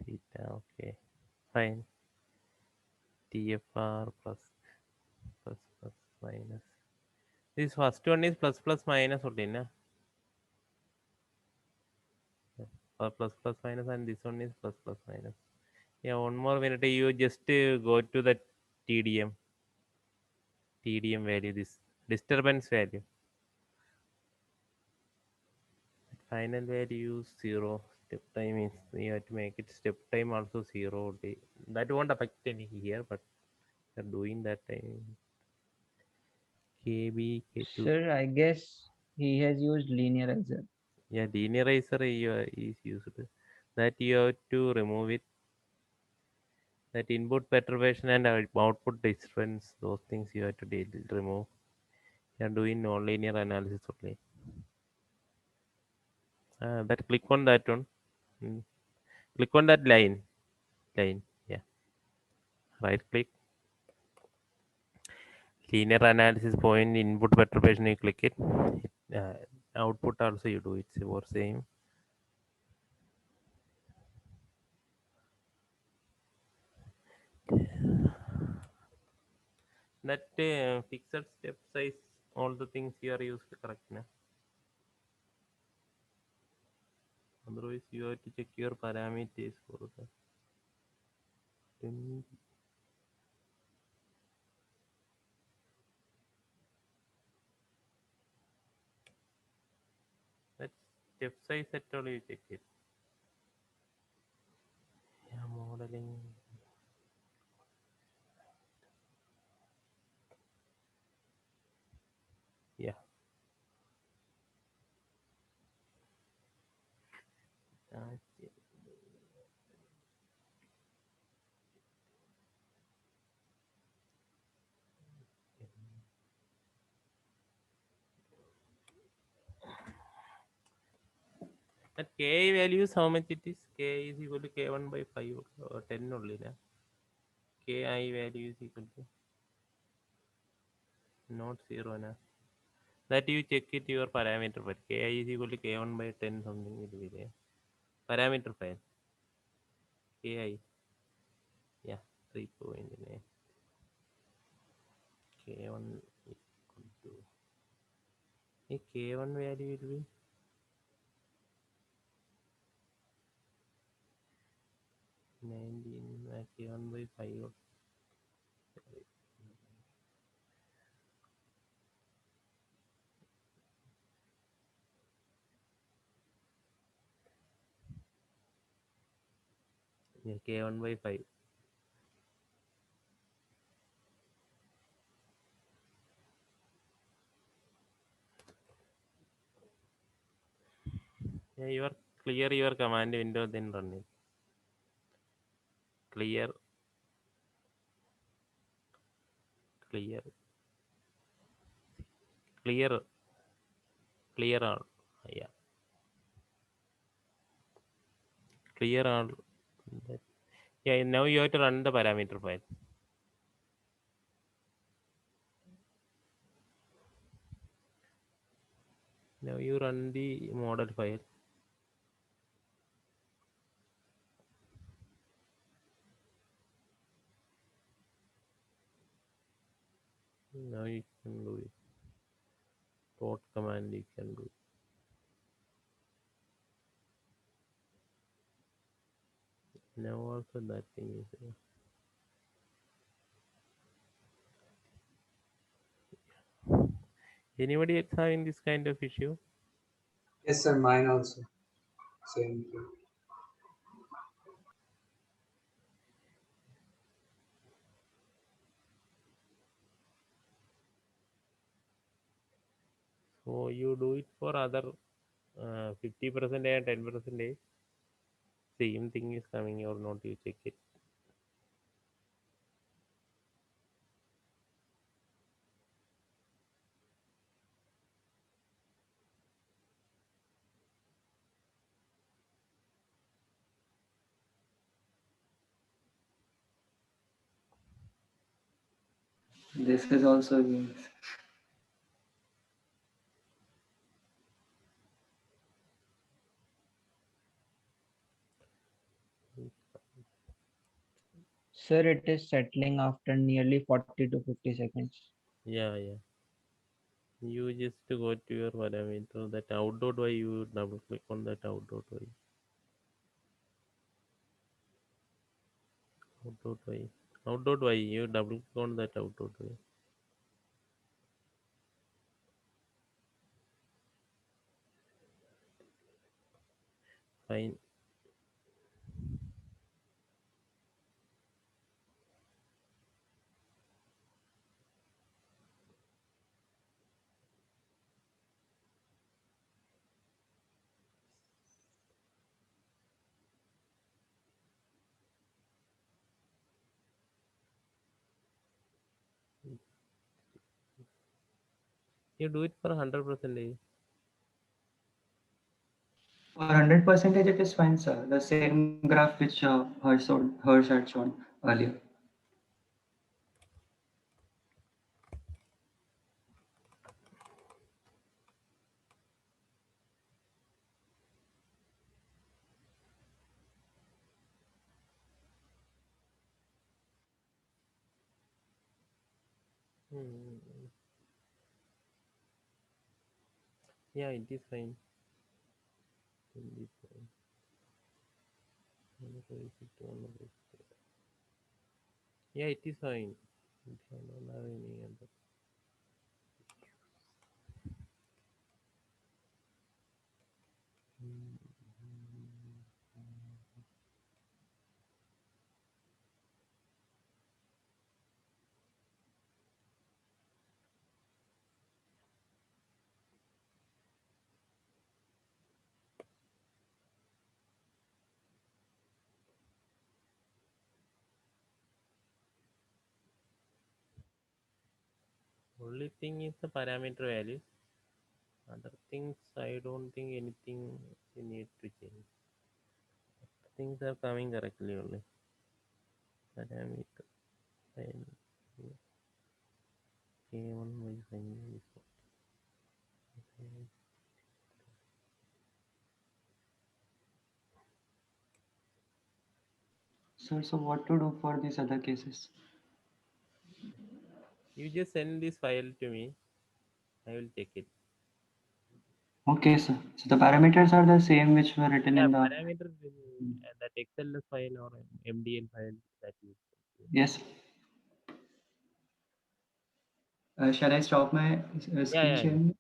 Theta. Okay. Fine. TFR plus minus. This first one is plus minus only, na? Plus minus, and this one is plus minus. Yeah, one more minute. You just go to the TDM value, this disturbance value. Final value 0. Step time is you have to make it step time also 0 only. That won't affect any here, but you're doing that time. KB, K2. Sir, I guess he has used linearizer. Yeah, linearizer is used. That you have to remove it. That input perturbation and output disturbance, those things you have to remove. You are doing nonlinear analysis only. That click on that one. Mm. Click on that line. Yeah. Right click. Linear analysis point input perturbation. You click it. Output also you do it. For same. That fixed step size. All the things you are used correct na. Otherwise you have to check your parameters for that. That step size at all you check it. Yeah, modeling. Yeah. Okay. That K values how much it is? K is equal to K1 by 5 or 10 only. Na? Ki value is equal to not 0. Na? That you check it your parameter, but Ki is equal to K1 by 10 something it will be there. Parameter file. Ki. Yeah, 3.9. K1 equal to a K1 value will be 19 K1 by 5. Yeah, K1 by 5. Yeah, you are clear your command window, then run it. Clear, clear, clear, clear all. Yeah. clear all that. Yeah, now you have to run the parameter file. Now you run the model file. Now you can do it. Plot command you can do. Now also that thing is there. Anybody else having this kind of issue? Yes, sir. Mine also. Same thing. So you do it for other 50% and 10%. Same thing is coming or not, you check it. This is also again. Sir, it is settling after nearly 40 to 50 seconds. Yeah. You just go to your parameter, that out.y, you double click on that out.y. Out.y. Out.y, you double click on that out.y. Fine. You do it for 100%. For 100% it is fine, sir. The same graph which Hers had shown earlier. Yeah, it is fine. It is fine. Yeah, it is fine. I don't have any other. Only thing is the parameter values. Other things, I don't think anything you need to change. Things are coming correctly only. Parameter file. K1 by file. Sir, so what to do for these other cases? You just send this file to me. I will check it. Okay, sir. So the parameters are the same which were written Yeah, in the. parameter that XLS file or MDL file that you. Yes. Shall I stop my screen Yeah. sharing?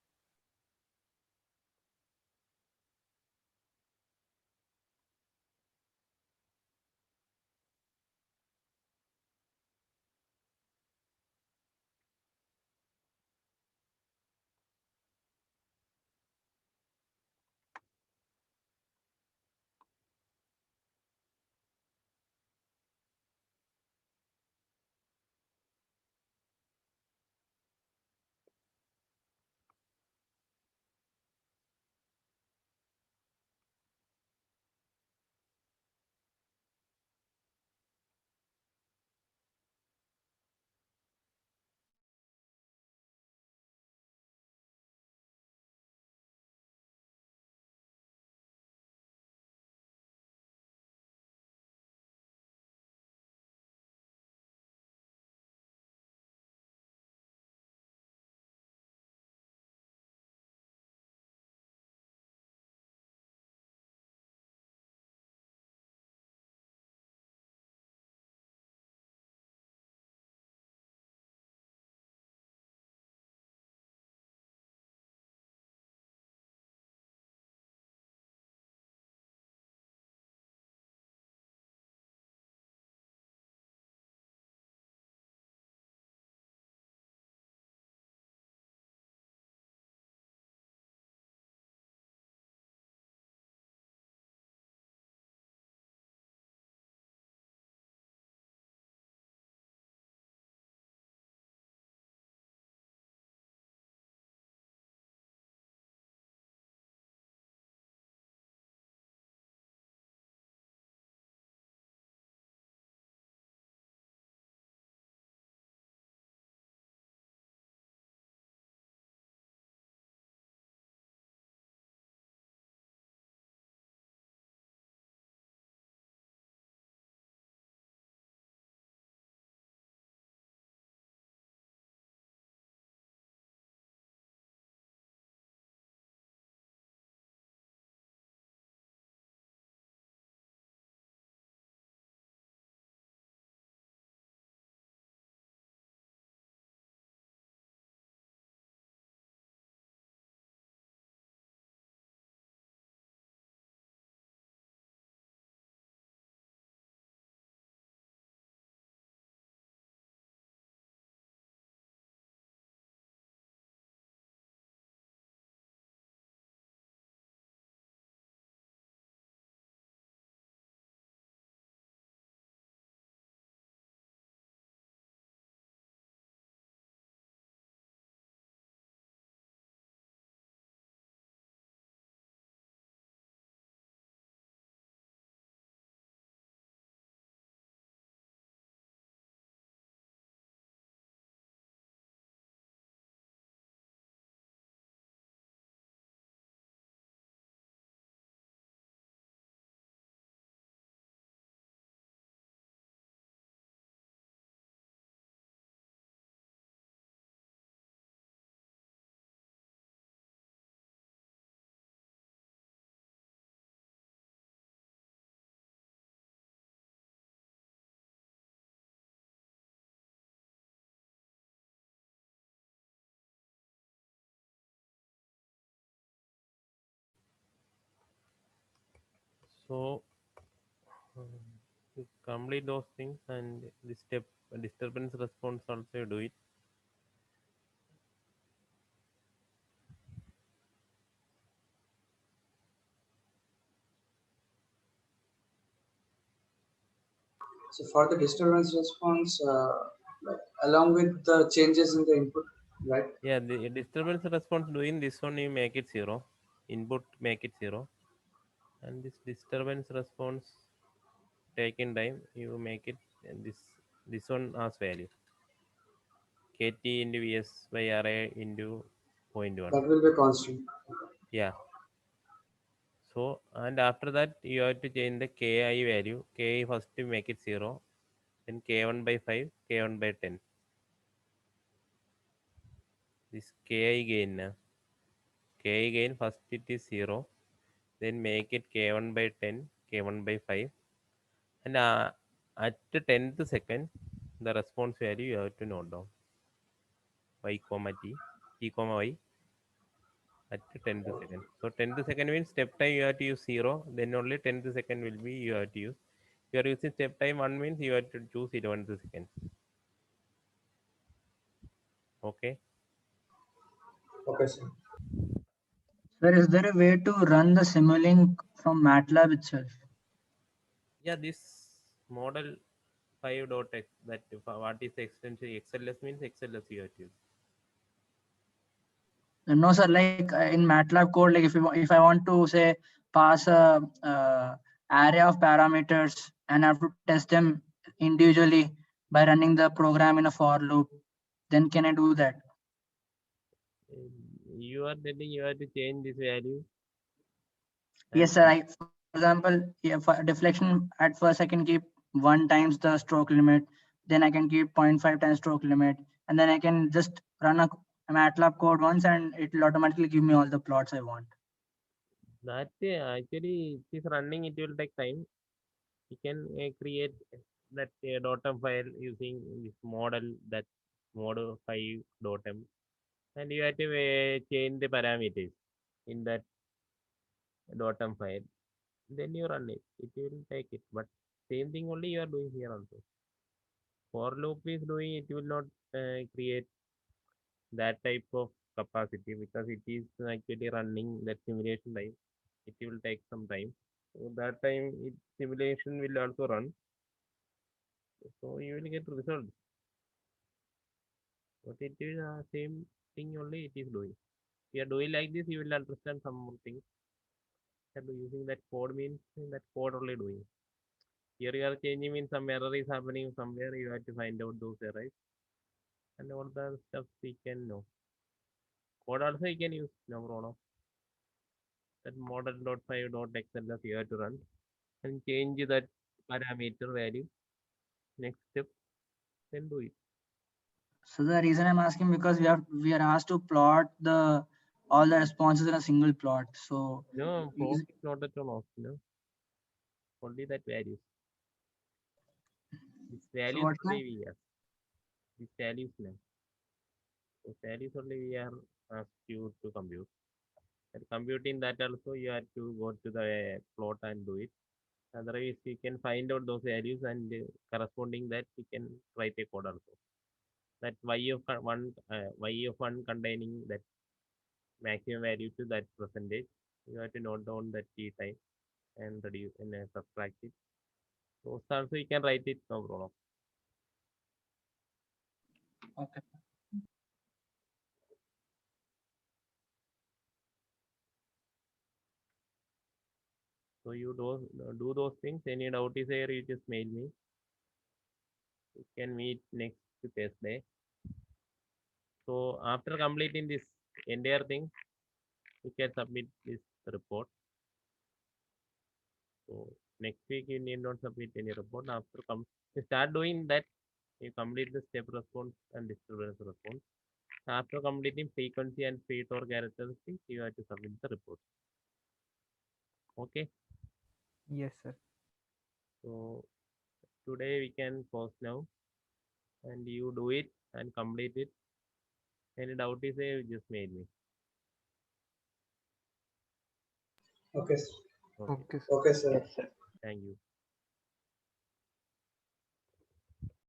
So you complete those things, and this step disturbance response also you do it. So for the disturbance response, like along with the changes in the input, right? Yeah, the disturbance response doing this one, you make it 0. Input make it 0. And this disturbance response taking time, you make it, and this one has value. KT into Vs by Ra into 0.1. That will be constant. Yeah. So, and after that, you have to change the Ki value. Ki first to make it 0. Then K1 by 5, K1 by 10. This Ki gain. Ki gain first it is 0. Then make it K1 by 10, K1 by 5. And at the 10th second, the response value you have to note down. Y comma T comma Y at the 10th second. So 10th second means step time you have to use 0. Then only 10th second will be you have to use. You are using step time 1 means you have to choose 11th second. Okay. Okay, sir. Sir, is there a way to run the Simulink from MATLAB itself? Yeah, this model 5.x, that what is the extension? XLS means XLS you have to use. No, sir. Like in MATLAB code, like if I want to say pass a array of parameters and I have to test them individually by running the program in a for loop, then can I do that? You are telling you have to change this value. Yes, sir. For example, for deflection at first I can keep 1 times the stroke limit, then I can keep 0.5 times stroke limit, and then I can just run a MATLAB code once and it will automatically give me all the plots I want. That actually it is running, it will take time. You can create that .m file using this model, that model 5.m, and you have to change the parameters in that .m file. Then you run it. It will take it, but same thing only you are doing here also. For loop is doing, it will not create that type of capacity because it is actually running that simulation time. It will take some time. So that time simulation will also run. So you will get results. But it is same thing only it is doing. If you are doing like this, you will understand some more things. And using that code means that code only doing. Here you are changing means some error is happening somewhere. You have to find out those errors and all the stuff we can know. Code also you can use, no problem. That model.5.xls you have to run and change that parameter value. Next step, then do it. So the reason I'm asking because we are asked to plot all the responses in a single plot. So No, plot is not at all off, no. Only that values. These values what's only that? we have. These values now. So values only we are asked you to compute. And computing that also you have to go to the plot and do it. Otherwise you can find out those values and corresponding that you can write a code also. That y of one containing that maximum value to that percentage. You have to note down that t time and reduce and subtract it. So also you can write it, no problem. Okay. So you do those things. Any doubt is there, you just mail me. You can meet next Thursday. So after completing this entire thing, you can submit this report. So next week you need not submit any report. After you start doing that, you complete the step response and disturbance response. After completing frequency and free torque characteristics, you have to submit the report. Okay. Yes, sir. So today we can pause now, and you do it and complete it. Any doubt is there, you just mail me. Okay, sir. Okay. Okay, sir. Okay, sir. Yes, sir. Thank you.